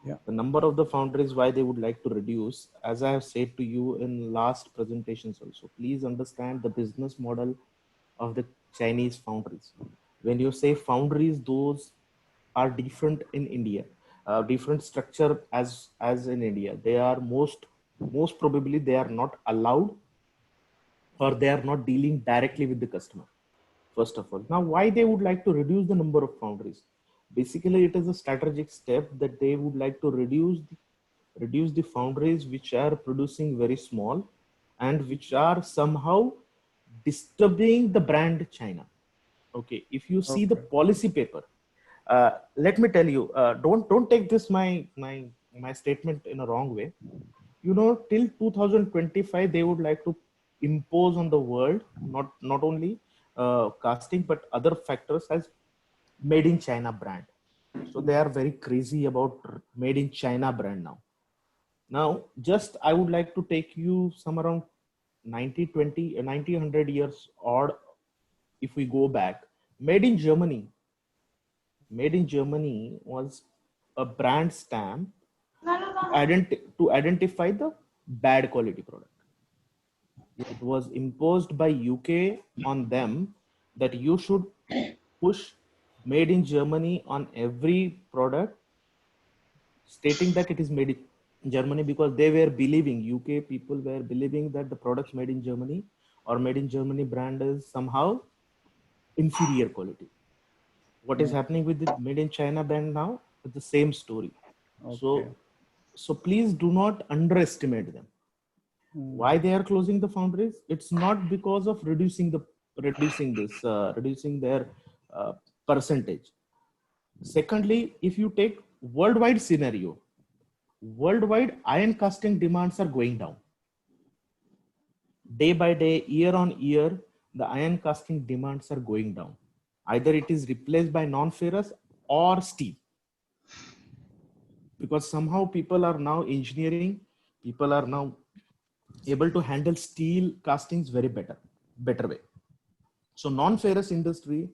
Yeah. The number of the foundries, why they would like to reduce, as I have said to you in last presentations also, please understand the business model of the Chinese foundries. When you say foundries, those are different in India, different structure as in India. They are most probably they are not allowed, or they are not dealing directly with the customer. First of all, now why they would like to reduce the number of foundries? Basically, it is a strategic step that they would like to reduce the foundries which are producing very small and which are somehow disturbing the brand China. Okay, if you see the Okay. policy paper, let me tell you, don't take this my statement in a wrong way. Till 2025 they would like to impose on the world, not only casting but other factors, as made in China brand. So they are very crazy about made in China brand now. Now just I would like to take you some around 90 100 years odd. If we go back, made in Germany, was a brand stamp to identify the bad quality product. It was imposed by UK on them that you should push made in Germany on every product, stating that it is made in Germany, because they were believing, UK people were believing that the products made in Germany or made in Germany brand is somehow inferior quality. What is happening with the made in China brand now? It's the same story. Okay. So please do not underestimate them. Why they are closing the foundries? It's not because of reducing their percentage. Secondly, if you take worldwide scenario, worldwide iron casting demands are going down. Day by day, year on year, the iron casting demands are going down. Either it is replaced by non-ferrous or steel. Because somehow people are now engineering, people are now able to handle steel castings very better way. So non-ferrous industry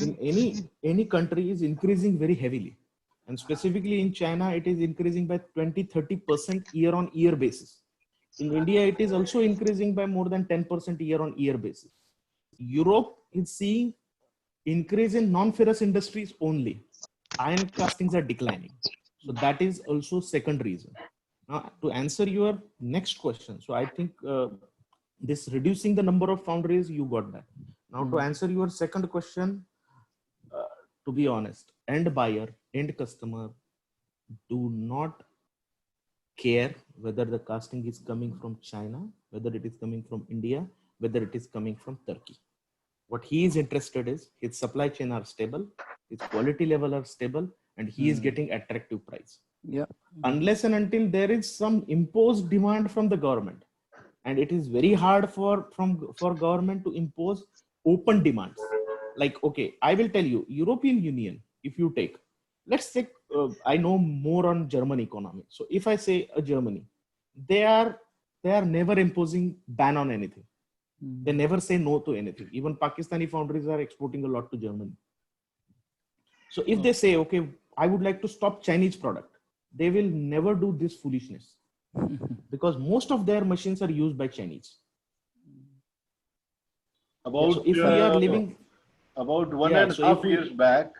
in any country is increasing very heavily, and specifically in China it is increasing by 20-30% year on year basis. In India it is also increasing by more than 10% year on year basis. Europe is seeing increase in non-ferrous industries only. Iron castings are declining. So that is also second reason. Now, to answer your next question, so I think this reducing the number of foundries, you got that. Now, to answer your second question, to be honest, end buyer, end customer do not care whether the casting is coming from China, whether it is coming from India, whether it is coming from Turkey. What he is interested is his supply chain are stable, his quality level are stable, and he is getting attractive price. Yeah. Unless and until there is some imposed demand from the government, and it is very hard for government to impose open demands. Like, okay, I will tell you, European Union, if you take, let's take, I know more on German economy. So if I say Germany, they are never imposing ban on anything. They never say no to anything. Even Pakistani foundries are exporting a lot to Germany. So if they say, okay, I would like to stop Chinese product, they will never do this foolishness because most of their machines are used by Chinese. About so if we are living about one Yeah, and a so half if we- years back,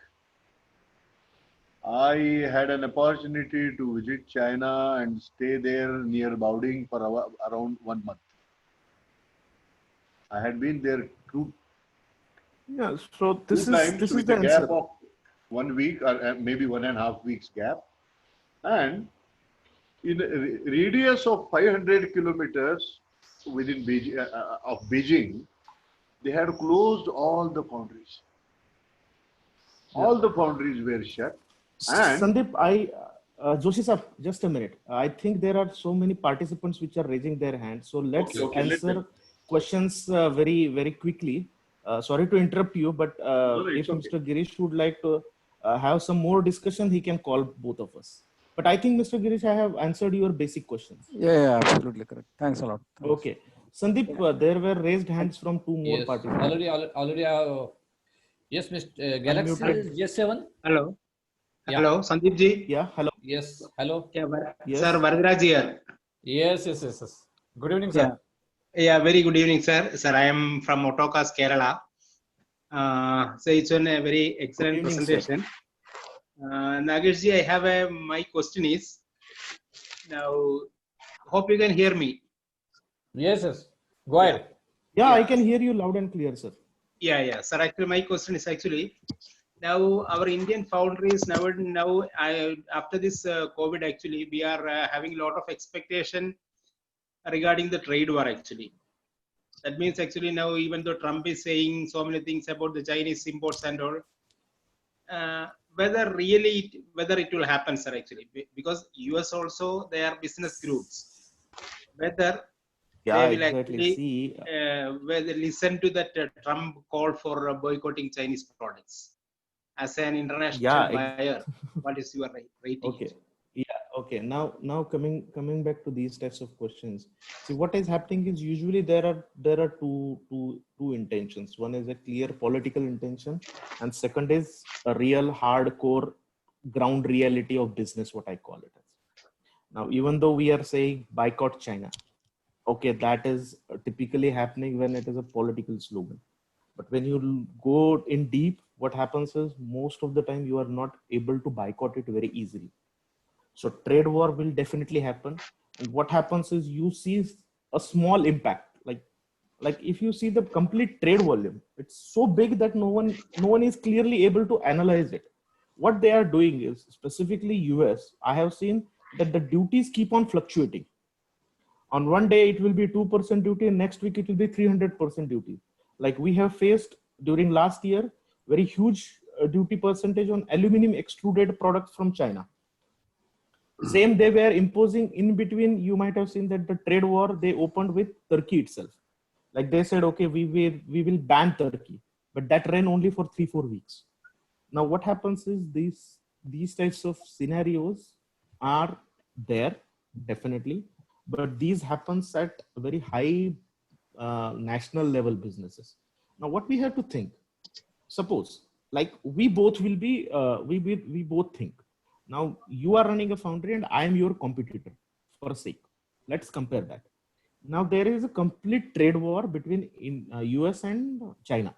I had an opportunity to visit China and stay there near Baoding for around 1 month. I had been there two yeah, so this times is with the a gap answer. of 1 week or maybe 1.5 weeks gap. And in a radius of 500 kilometers within Beijing, of Beijing, they had closed all the foundries. All the foundries were shut. And Sandeep, Joshi sir, just a minute. I think there are so many participants which are raising their hands. So let's Okay, let answer them. questions very, very quickly. Sorry to interrupt you, but No, if it's okay. Mr. Girish would like to have some more discussion, he can call both of us. But I think, Mr. Girish, I have answered your basic questions. Yeah, absolutely correct. Thanks a lot. Thanks. Okay. Sandeep, there were raised hands from two more Yes, participants. already. Yes, Mr. Galaxy Unmuted. J7. Hello. Yeah. Hello, Sandeep ji. Yeah, hello. Yes, hello. Yeah, Yes. Sir Varadaraj here. Yes. Good evening, sir. Yeah, very good evening, sir. Sir, I am from Motokas, Kerala. So it's a very excellent Good evening, presentation. Nagesh ji, I have my question is, now, hope you can hear me. Yes. Go ahead. Yeah, I Yeah. can hear you loud and clear, sir. Yeah. Sir, actually, my question is actually, now our Indian foundries now after this COVID, actually, we are having a lot of expectation regarding the trade war actually. That means actually now even though Trump is saying so many things about the Chinese imports and all, whether it will happen, sir, actually, because US also they are business groups. Whether Yeah, they will exactly. actually See, whether listen to that Trump call for boycotting Chinese products as an international yeah, buyer. What is your rating? okay. Yeah, okay. Now coming back to these types of questions. See, what is happening is usually there are two intentions. One is a clear political intention, and second is a real hardcore ground reality of business, what I call it as. Now, even though we are saying boycott China, okay, that is typically happening when it is a political slogan. But when you go in deep, what happens is most of the time you are not able to boycott it very easily. So trade war will definitely happen. And what happens is you see a small impact. Like if you see the complete trade volume, it's so big that no one is clearly able to analyze it. What they are doing is specifically US, I have seen that the duties keep on fluctuating. On one day it will be 2% duty, and next week it will be 300% duty. Like we have faced during last year very huge duty percentage on aluminum extruded products from China. Same they were imposing in between. You might have seen that the trade war they opened with Turkey itself. Like they said, okay, we will ban Turkey, but that ran only for 3-4 weeks. Now what happens is these types of scenarios are there definitely, but these happens at very high national level businesses. Now what we have to think, suppose like we both will be we both think, now you are running a foundry and I am your competitor for a sake, let's compare that. Now there is a complete trade war between US and China,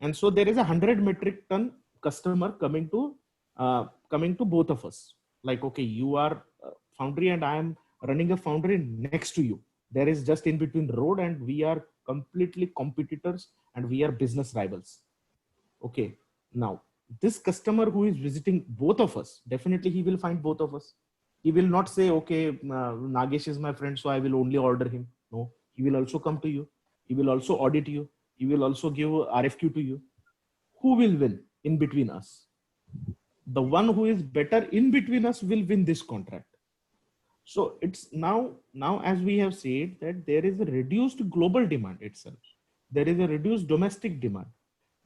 and so there is 100 metric ton customer coming to both of us. Like, okay, you are foundry and I am running a foundry next to you. There is just in between the road, and we are completely competitors and we are business rivals. Okay, now this customer who is visiting both of us, definitely he will find both of us. He will not say, okay, Nagesh is my friend, so I will only order him. No, he will also come to you. He will also audit you. He will also give RFQ to you. Who will win in between us? The one who is better in between us will win this contract. So it's now as we have said that there is a reduced global demand itself. There is a reduced domestic demand.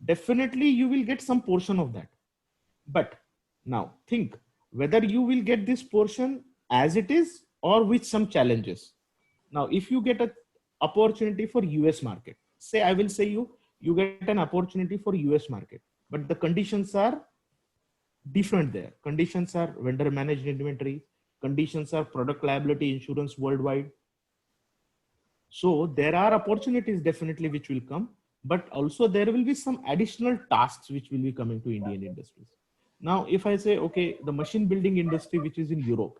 Definitely you will get some portion of that. But now think whether you will get this portion as it is or with some challenges. Now, if you get an opportunity for US market, say I will say you get an opportunity for US market, but the conditions are different there. Conditions are vendor managed inventory, conditions are product liability insurance worldwide. So there are opportunities definitely which will come, but also there will be some additional tasks which will be coming to Indian industries. Now, if I say, okay, the machine building industry, which is in Europe,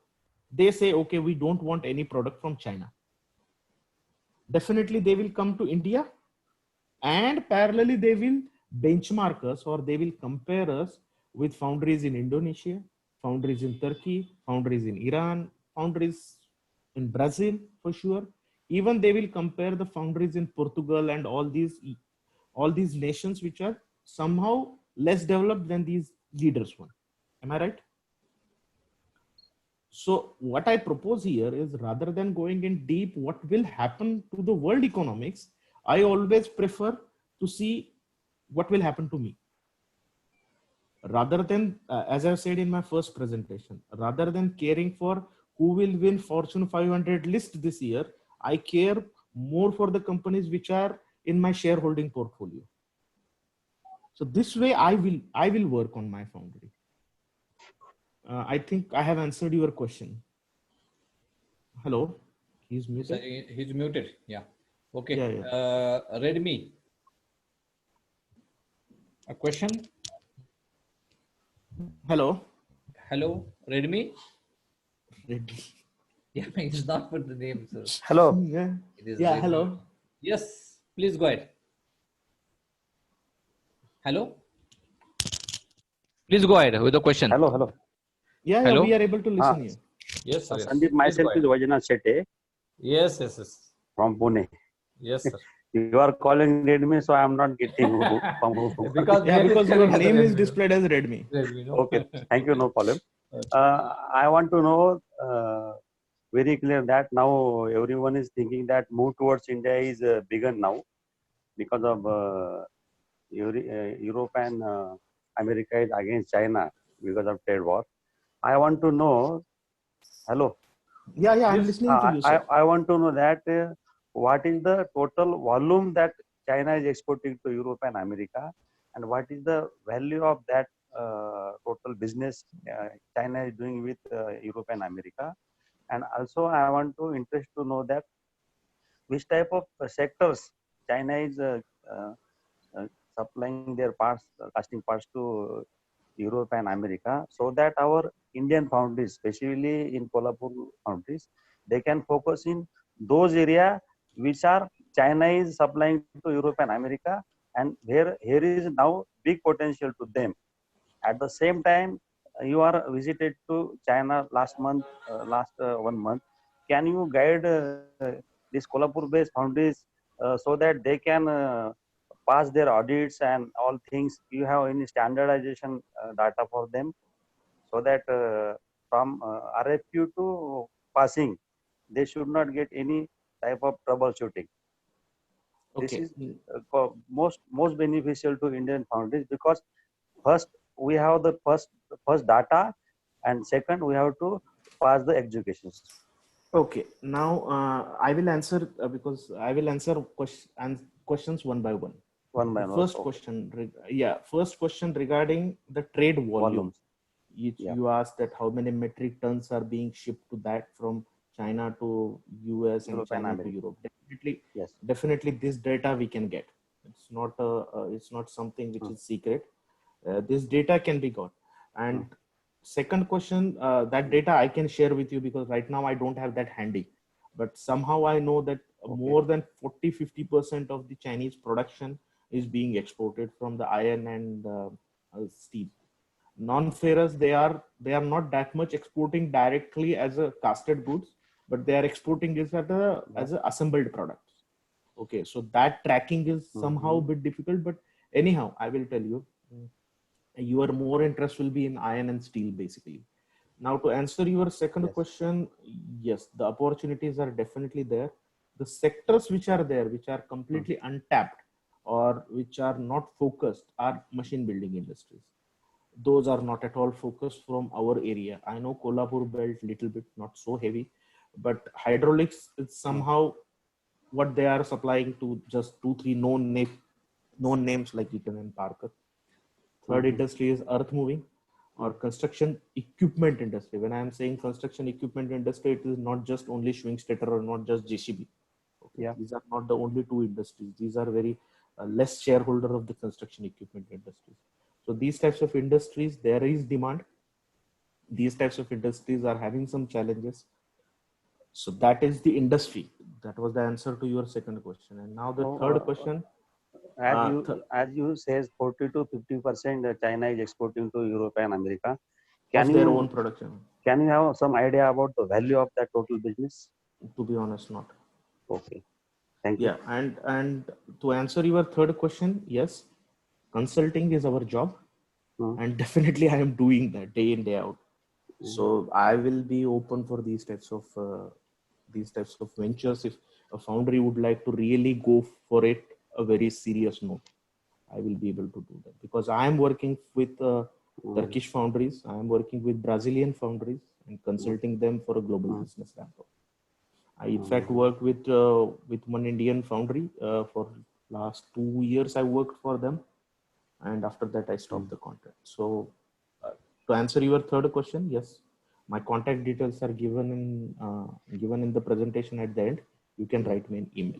they say, okay, we don't want any product from China. Definitely they will come to India, and parallelly they will benchmark us, or they will compare us with foundries in Indonesia, foundries in Turkey, foundries in Iran, foundries in Brazil for sure. Even they will compare the foundries in Portugal and all these nations which are somehow less developed than these leaders one. Am I right? So what I propose here is, rather than going in deep what will happen to the world economics, I always prefer to see what will happen to me. Rather than, as I said in my first presentation, rather than caring for who will win Fortune 500 list this year, I care more for the companies which are in my shareholding portfolio. So this way I will work on my foundry. I think I have answered your question. Hello, he's muted. He's muted. Yeah. Okay. Yeah. Redmi. A question? Hello. Hello, Redmi. Redmi. Yeah, it's not put the name, sir. Hello. Yeah. It is Yeah. Redmi. Hello. Yes, please go ahead. Hello. Please go ahead with the question. Hello. Hello. Yeah. Hello? We are able to listen you. Yes, sir. Yes. Sandeep, Please myself go is ahead. Vajana Shetty Yes, yes, yes. from Pune. Yes, sir. You are calling Redmi, so I am not getting who from who. Because Yeah, name because is your coming as name is Redmi. displayed as Redmi. Redmi, no? Okay, thank you, no problem. Okay. I want to know very clear that now everyone is thinking that move towards India is begun now because of Europe and America is against China because of trade war. I want to know, hello. Yeah. I'm Yes. listening to you, sir. I want to know that what is the total volume that China is exporting to Europe and America, and what is the value of that total business China is doing with Europe and America. And also I want to interest to know that which type of sectors China is supplying their parts, casting parts to Europe and America, so that our Indian foundries, especially in Kolhapur foundries, they can focus in those areas which are China is supplying to Europe and America, and here is now big potential to them. At the same time, you are visited to China last month, last 1 month. Can you guide these Kolhapur-based foundries so that they can pass their audits and all things? Do you have any standardization data for them so that from RFQ to passing, they should not get any type of troubleshooting? This Okay. is most beneficial to Indian foundries, because first we have the first data, and second we have to pass the educations. Okay, now I will answer because I will answer questions one by one. One by The one. first Okay. question, first question regarding the trade volume. Volumes. Yeah. You asked that how many metric tons are being shipped to that from China to US and Europe and China to America. Europe. Definitely, Yes. definitely this data we can get. It's not something which is secret. This data can be got. And second question, that data I can share with you because right now I don't have that handy. But somehow I know that more than 40-50% of the Chinese production is being exported from the iron and steel. Non-ferrous, they are not that much exporting directly as a casted goods, but they are exporting this as a assembled products. Okay, so that tracking is somehow a bit difficult, but anyhow, I will tell you, your more interest will be in iron and steel basically. Now to answer your second question, yes, the opportunities are definitely there. The sectors which are there, which are completely untapped or which are not focused, are machine building industries. Those are not at all focused from our area. I know Kolhapur belt little bit, not so heavy, but hydraulics is somehow what they are supplying to just 2-3 known names like Eaton and Parker. Third industry is earth moving or construction equipment industry. When I am saying construction equipment industry, it is not just only swing stator or not just JCB. Okay. Yeah. These are not the only two industries. These are very less shareholder of the construction equipment industries. So these types of industries, there is demand. These types of industries are having some challenges. So that is the industry. That was the answer to your second question. And now the third question. As you says 40 to 50% China is exporting to Europe and America. Of their own production. Can you have some idea about the value of that total business? To be honest, not. Okay. Thank you. Yeah, and to answer your third question, yes, consulting is our job, and definitely I am doing that day in day out. So I will be open for these types of ventures. If a foundry would like to really go for it, a very serious note, I will be able to do that because I am working with Turkish foundries. I am working with Brazilian foundries and consulting them for a global business ramp up. I in fact worked with one Indian foundry for last 2 years. I worked for them, and after that I stopped the contract. So to answer your third question, yes, my contact details are given in the presentation at the end. You can write me an email,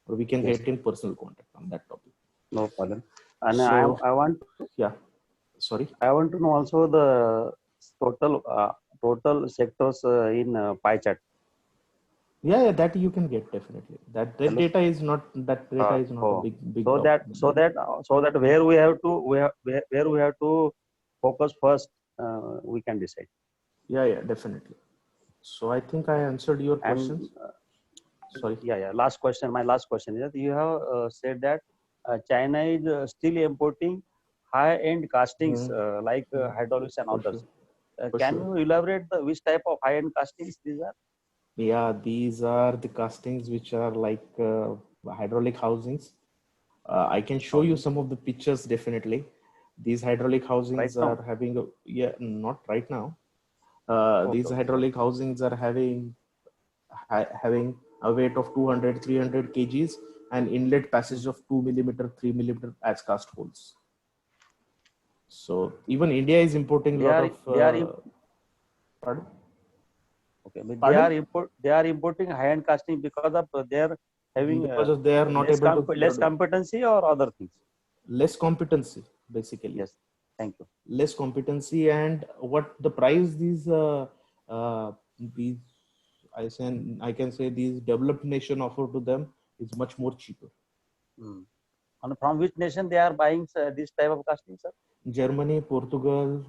or we can get in personal contact on that topic. No problem. And So, I want sorry. I want to know also the total sectors in pie chart. Yeah, that you can get definitely. That data is not a big. So that where we have to focus first, we can decide. Yeah, definitely. So I think I answered your questions. Sorry. Yeah. Last question. My last question is that you have said that China is still importing high-end castings like hydraulics and others. Can you elaborate which type of high-end castings these are? Yeah, these are the castings which are like hydraulic housings. I can show you some of the pictures definitely. These hydraulic housings are having not right now. These hydraulic housings are having a weight of 200-300 kgs and inlet passage of 2mm, 3mm as cast holes. So even India is importing a lot of. Pardon? Okay, but they are importing high-end casting because of their having because they are not able to less competency or other things. Less competency, basically. Yes, thank you. Less competency, and what the price these I can say these developed nation offer to them is much more cheaper. And from which nation they are buying this type of casting, sir? Germany, Portugal.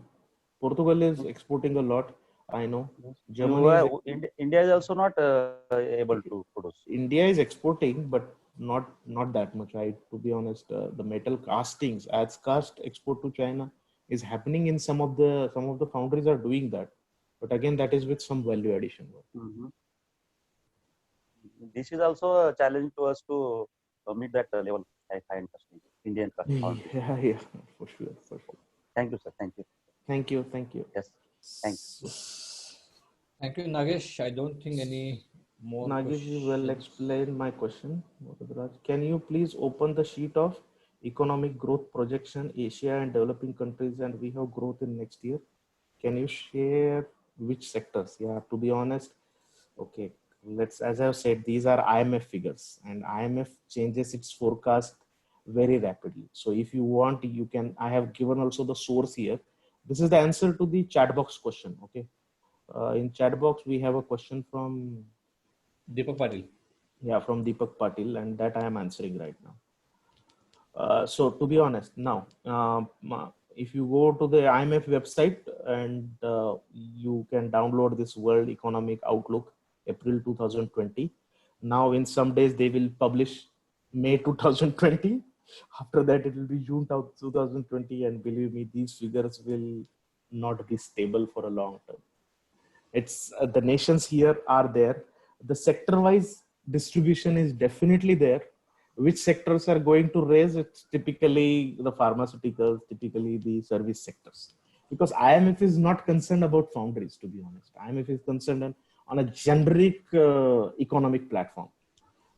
Portugal is exporting a lot. I know. Germany India is also not able to produce. India is exporting, but not that much. To be honest, the metal castings as cast export to China is happening in some of the foundries are doing that, but again that is with some value addition work. This is also a challenge to us to meet that level high-end casting, Indian casting. Yeah, for sure. Thank you, sir. Thank you. Thank you. Thank you. Yes. Thank you. Thank you, Nagesh. I don't think any more Nagesh, you well questions. explained my question. Varadaraj, can you please open the sheet of economic growth projection, Asia and developing countries, and we have growth in next year? Can you share which sectors? Yeah, to be honest, okay, let's, as I've said, these are IMF figures, and IMF changes its forecast very rapidly. So if you want, you can, I have given also the source here. This is the answer to the chat box question. Okay. In chat box, we have a question from, Deepak Patil. yeah, from Deepak Patil, and that I am answering right now. So to be honest, now, if you go to the IMF website and you can download this World Economic Outlook, April 2020. Now in some days they will publish May 2020. After that it will be June 2020, and believe me, these figures will not be stable for a long term. It's the nations here are there. The sector-wise distribution is definitely there. Which sectors are going to raise? It's typically the pharmaceuticals, typically the service sectors. Because IMF is not concerned about foundries, to be honest. IMF is concerned on a generic economic platform.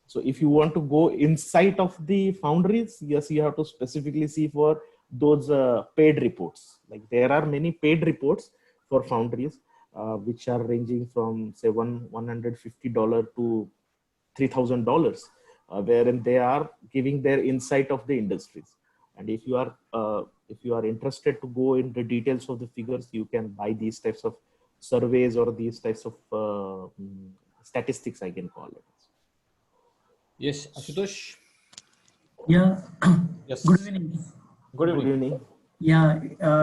So if you want to go inside of the foundries, yes, you have to specifically see for those paid reports. Like there are many paid reports for foundries, which are ranging from say $150 to $3,000, wherein they are giving their insight of the industries. And if you are interested to go into details of the figures, you can buy these types of surveys or these types of statistics, I can call it. Yes, Ashutosh. Yeah, Yes. good evening. Good Good evening. evening. Yeah,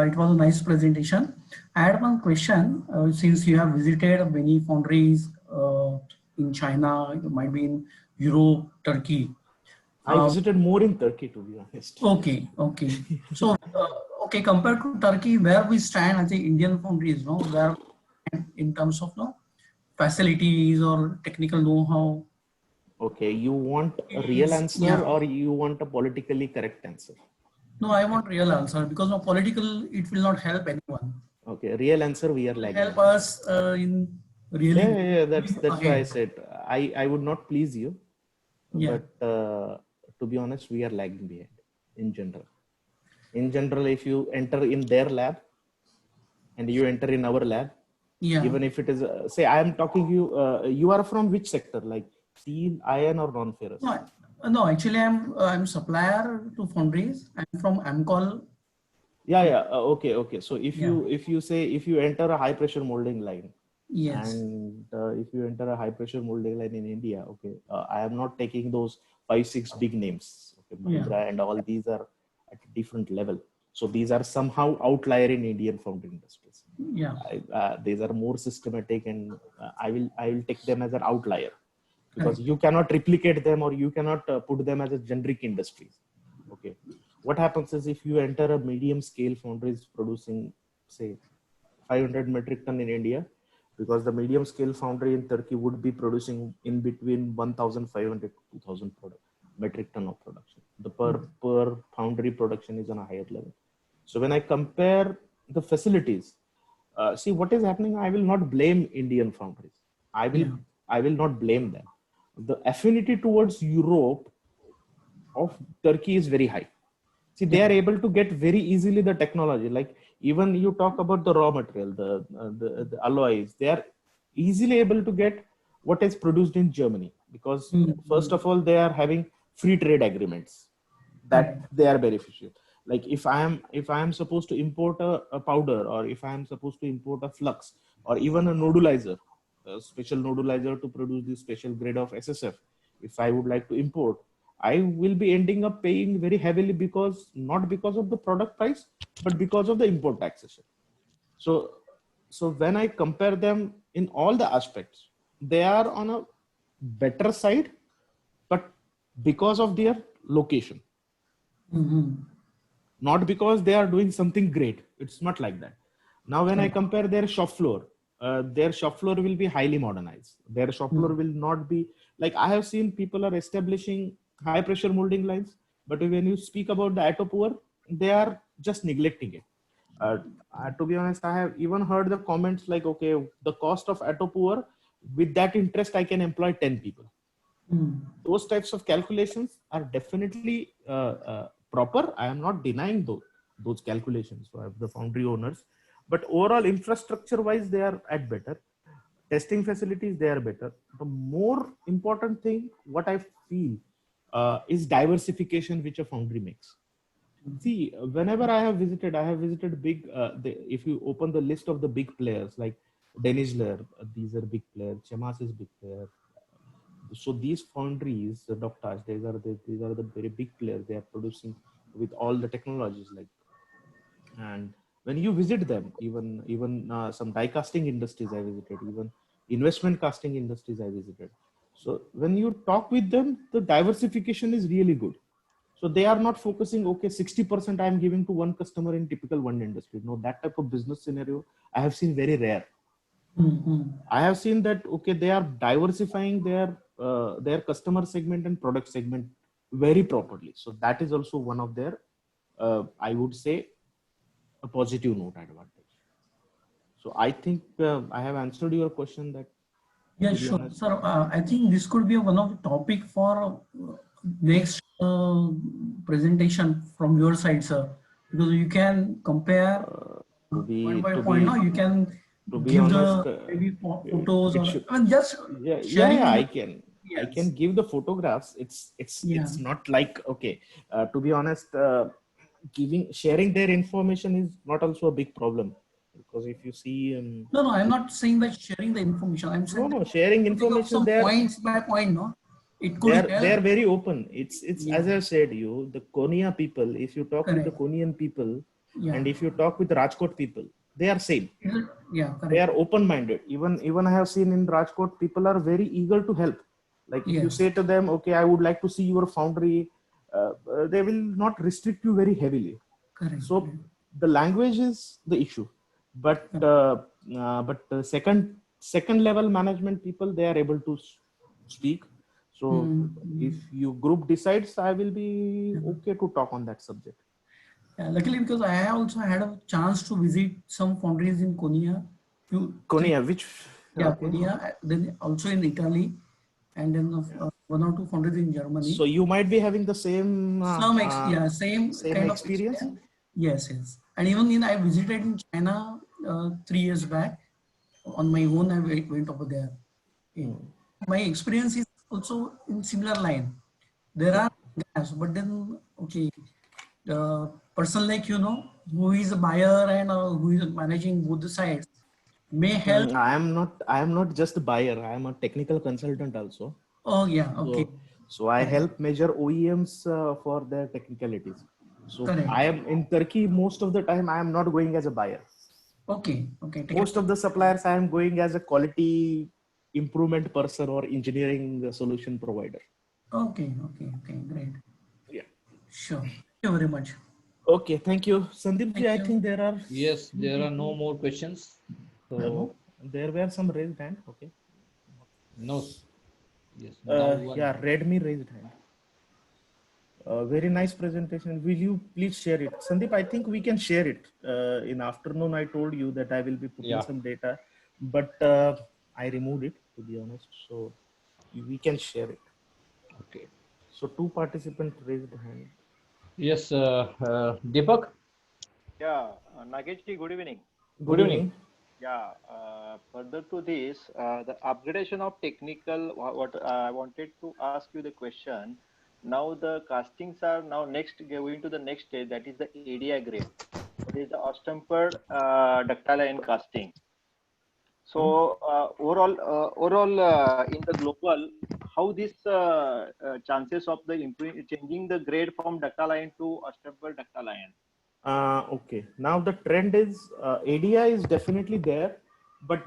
it was a nice presentation. I had one question. Since you have visited many foundries in China, it might be in Europe, Turkey. I visited more in Turkey, to be honest. Okay. So, okay, compared to Turkey, where we stand as the Indian foundries, no, where in terms of no facilities or technical know-how. Okay, you want a real answer Yeah. or you want a politically correct answer? No, I want real answer because no political, it will not help anyone. Okay, real answer, we are lagging. Help us in really. Yeah, that's why I ahead. said I would not please you, Yeah. but to be honest, we are lagging behind in general. In general, if you enter in their lab and you enter in our lab, Yeah. even if it is, say, I am talking you are from which sector, like steel, iron, or non-ferrous? No, actually, I'm supplier to foundries. I'm from Amcol. Yeah. Okay. So if you enter a high pressure molding line, Yes. and if you enter a high pressure molding line in India, okay, I am not taking those 5-6 big names. Okay, Mahindra and all these are at a different level. So these are somehow outlier in Indian foundry industries. Yeah. These are more systematic, and I will take them as an outlier, because you cannot replicate them or you cannot put them as a generic industries. Okay, what happens is if you enter a medium scale foundries producing say 500 metric ton in India, because the medium scale foundry in Turkey would be producing in between 1,500 to 2,000 metric ton of production. The per foundry production is on a higher level. So when I compare the facilities, see what is happening. I will not blame Indian foundries. I will not blame them. The affinity towards Europe of Turkey is very high. See, they are able to get very easily the technology. Like even you talk about the raw material, the alloys, they are easily able to get what is produced in Germany, because first of all, they are having free trade agreements that they are beneficial. Like if I am supposed to import a powder, or if I am supposed to import a flux, or even a nodulizer, a special nodulizer to produce this special grade of SSF, if I would like to import, I will be ending up paying very heavily, because not because of the product price, but because of the import taxation. So when I compare them in all the aspects, they are on a better side, but because of their location. Not because they are doing something great. It's not like that. Now, when I compare their shop floor will be highly modernized. Their shop floor will not be like, I have seen people are establishing high pressure molding lines, but when you speak about the auto poor, they are just neglecting it. To be honest, I have even heard the comments like, okay, the cost of auto poor, with that interest, I can employ 10 people. Mm. Those types of calculations are definitely proper. I am not denying those calculations for the foundry owners, but overall infrastructure wise, they are at better. Testing facilities, they are better. The more important thing, what I feel, is diversification, which a foundry makes. See, whenever I have visited big. If you open the list of the big players like Denizler, these are big players. Chemas is big player. So these foundries, the Doctas, these are the very big players. They are producing with all the technologies like. And when you visit them, even some die casting industries I visited, even investment casting industries I visited. So when you talk with them, the diversification is really good. So they are not focusing, okay, 60% I am giving to one customer in typical one industry. No, that type of business scenario I have seen very rare. Mm-hmm. I have seen that, okay, they are diversifying their customer segment and product segment very properly. So that is also one of their, I would say, a positive note advantage. So I think I have answered your question that, Yeah, to be sure. honest, Sir, I think this could be one of the topic for next presentation from your side, sir. Because you can compare to point be by to point. No, be you can to be give honest, the maybe photos it or should. I mean just Yeah, sharing. I can Yes. give the photographs. Yeah. It's not like, okay, to be honest, sharing their information is not also a big problem, because if you see, No, I'm not saying that sharing the information. I'm saying that sharing putting up information, some points by point. No, it could they help. are very open. It's Yeah. as I said, you, the Konya people, if you talk with the Correct. Konyan people, Yeah. and if you talk with Rajkot people, they are same. Yeah. They Correct. are open minded. Even I have seen in Rajkot, people are very eager to help. Like if you Yes. say to them, okay, I would like to see your foundry, they will not restrict you very heavily. Correct. So the language is the issue, but second level management people, they are able to speak. So if you group decides, I will be okay to talk on that subject. Yeah, luckily, because I also had a chance to visit some foundries in Konya. Konya, which, Yeah, okay. Konya, then also in Italy, and then one or two foundries in Germany. So you might be having the same same kind of experience. Yes. And even I visited in China 3 years back on my own. I went over there. Okay. My experience is also in similar line. There are gaps, but then okay, the person like who is a buyer and who is managing both the sides may help. I am not just a buyer. I am a technical consultant also. Oh yeah, okay. So I help major OEMs for their technicalities. So Correct. I am in Turkey most of the time. I am not going as a buyer. Okay. Most of the suppliers, I am going as a quality improvement person or engineering solution provider. Okay, great. Yeah. Sure. Thank you very much. Okay, thank you. Sandeep ji, I you. think there are... Yes, there are no more questions. So, no, there were some raised hand. Okay. no. Yes. Yeah, Redmi raised hand. Very nice presentation. Will you please share it? Sandeep, I think we can share it. In afternoon, I told you that I will be putting some data, but I removed it, to be honest. So we can share it. Okay. So 2 participants raised hand. Yes, Deepak. Yeah, Nageshji, good evening. Good evening. Yeah, further to this, the upgradation of technical, what I wanted to ask you the question. Now the castings are now going to the next stage, that is the ADI grade. That is the Ostenfeld ductile iron casting. So overall in the global, how this chances of the changing the grade from ductile iron to Ostenfeld ductile iron? Okay, now the trend is ADI is definitely there, but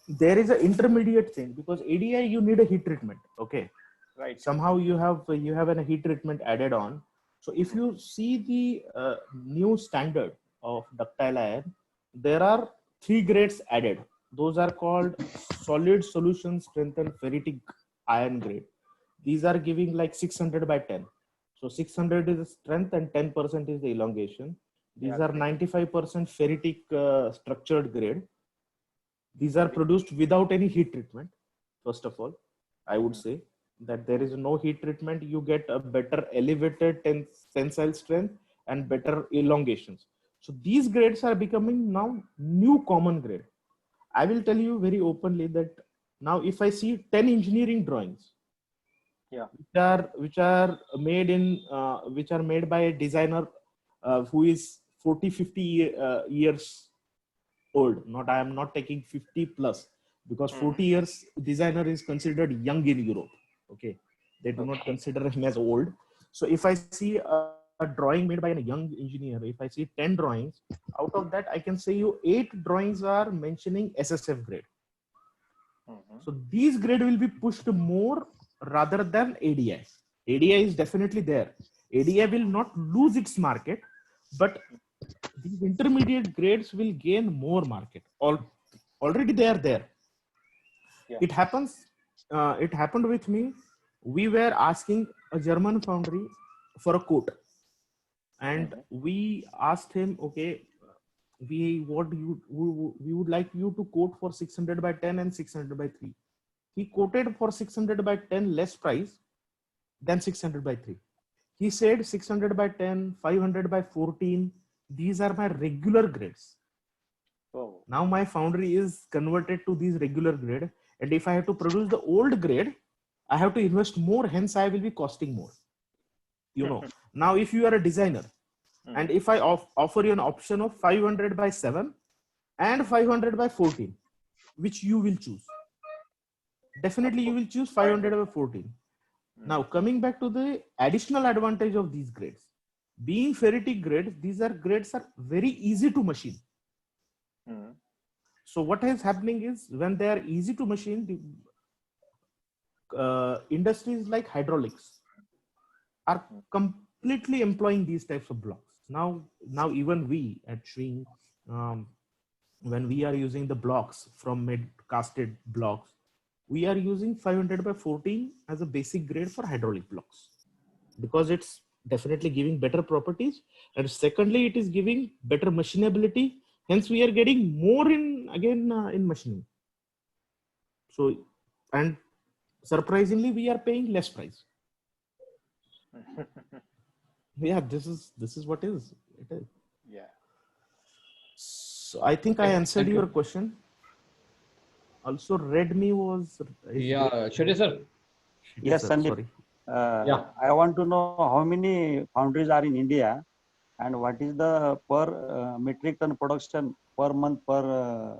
there is an intermediate thing, because ADI you need a heat treatment. Okay, right. Somehow you have a heat treatment added on. So if you see the new standard of ductile iron, there are 3 grades added. Those are called solid solution strengthened ferritic iron grade. These are giving like 600 by 10. So 600 is the strength and 10% is the elongation. These Yeah, are 95% ferritic structured grade. These are produced without any heat treatment. First of all, I would say that there is no heat treatment. You get a better elevated tensile strength and better elongations. So these grades are becoming now new common grade. I will tell you very openly that now if I see 10 engineering drawings, yeah, which are made in which are made by a designer who is 40-50 years old. Not I am not taking 50 plus, because 40 years designer is considered young in Europe. Okay, they do not okay, consider him as old. So if I see a drawing made by a young engineer, if I see 10 drawings, out of that I can say you 8 drawings are mentioning SSF grade. So these grade will be pushed more rather than ADI. ADI is definitely there. ADI will not lose its market, but these intermediate grades will gain more market. Already they are there. yeah, It happens. It happened with me. We were asking a German foundry for a quote, and we asked him, okay, we would like you to quote for 600 by 10 and 600 by 3. He quoted for 600 by 10 less price than 600 by 3. He said 600 by 10, 500 by 14. These are my regular grades. oh, Now my foundry is converted to these regular grade. And if I have to produce the old grade, I have to invest more. Hence, I will be costing more. You know, now if you are a designer, and if I offer you an option of 500 by 7 and 500 by 14, which you will choose? Definitely you will choose 500 by 14. Now coming back to the additional advantage of these grades, being ferritic grades, these are grades are very easy to machine. So what is happening is when they are easy to machine, industries like hydraulics are completely employing these types of blocks. Now even we at Shring, when we are using the blocks from mid casted blocks, we are using 500 by 14 as a basic grade for hydraulic blocks, because it's definitely giving better properties, and secondly it is giving better machinability. Hence we are getting more in machining. So, and surprisingly we are paying less price. Yeah, this is what it is. yeah. So I think I answered your question. Also, Redmi was. Yeah, Shetty sir. Yes, sir, Sandeep. sorry. Yeah. I want to know how many foundries are in India, and what is the per metric ton production per month per.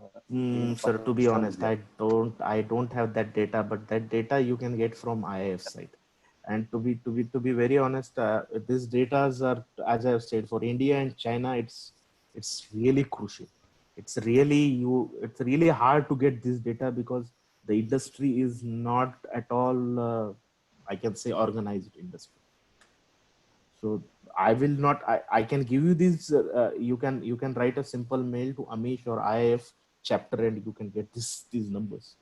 Sir, to be honest, I don't have that data, but that data you can get from IIF site. And to be very honest, these data are, as I've said, for India and China, it's really crucial. It's really hard to get this data because the industry is not at all, I can say, organized industry. So I will not. I can give you these. You can write a simple mail to Amish or IIF chapter, and you can get these numbers.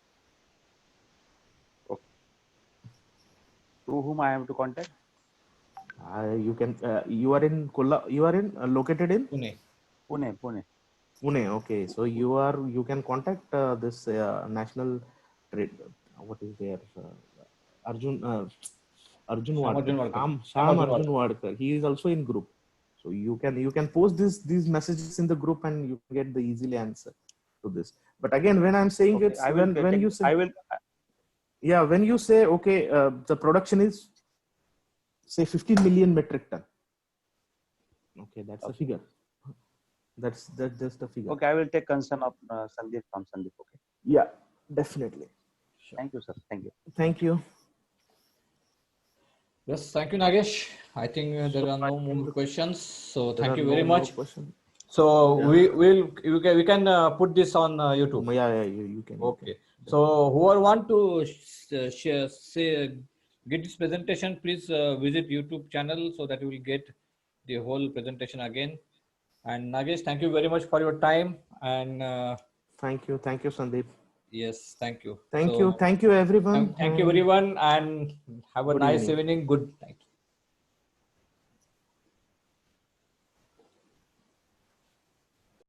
To whom I have to contact? You can. You are in You are in located in Pune. Pune. Pune. Okay, so you can contact this national trade. What is there? Arjun Arjun Wadkar. Sham Arjun Wadkar. He is also in group. So you can post these messages in the group and you can get the easily answer to this. But again, when I'm saying it's when you say when you say okay, the production is say 15 million metric ton. Okay, that's the figure. That's just the figure. Okay, I will take concern of Sandeep from Sandeep. Okay. Yeah, definitely. Sure. Thank you, sir. Thank you. Thank you. Yes, thank you, Nagesh. I think there are no more questions. So thank you very much. So we can put this on YouTube. Yeah, you can. Okay. So whoever want to get this presentation, please visit YouTube channel so that you will get the whole presentation again. And Nagesh, thank you very much for your time. And thank you, Sandeep. Yes, thank you. Thank you everyone. Thank you everyone, and have a nice evening. Good night.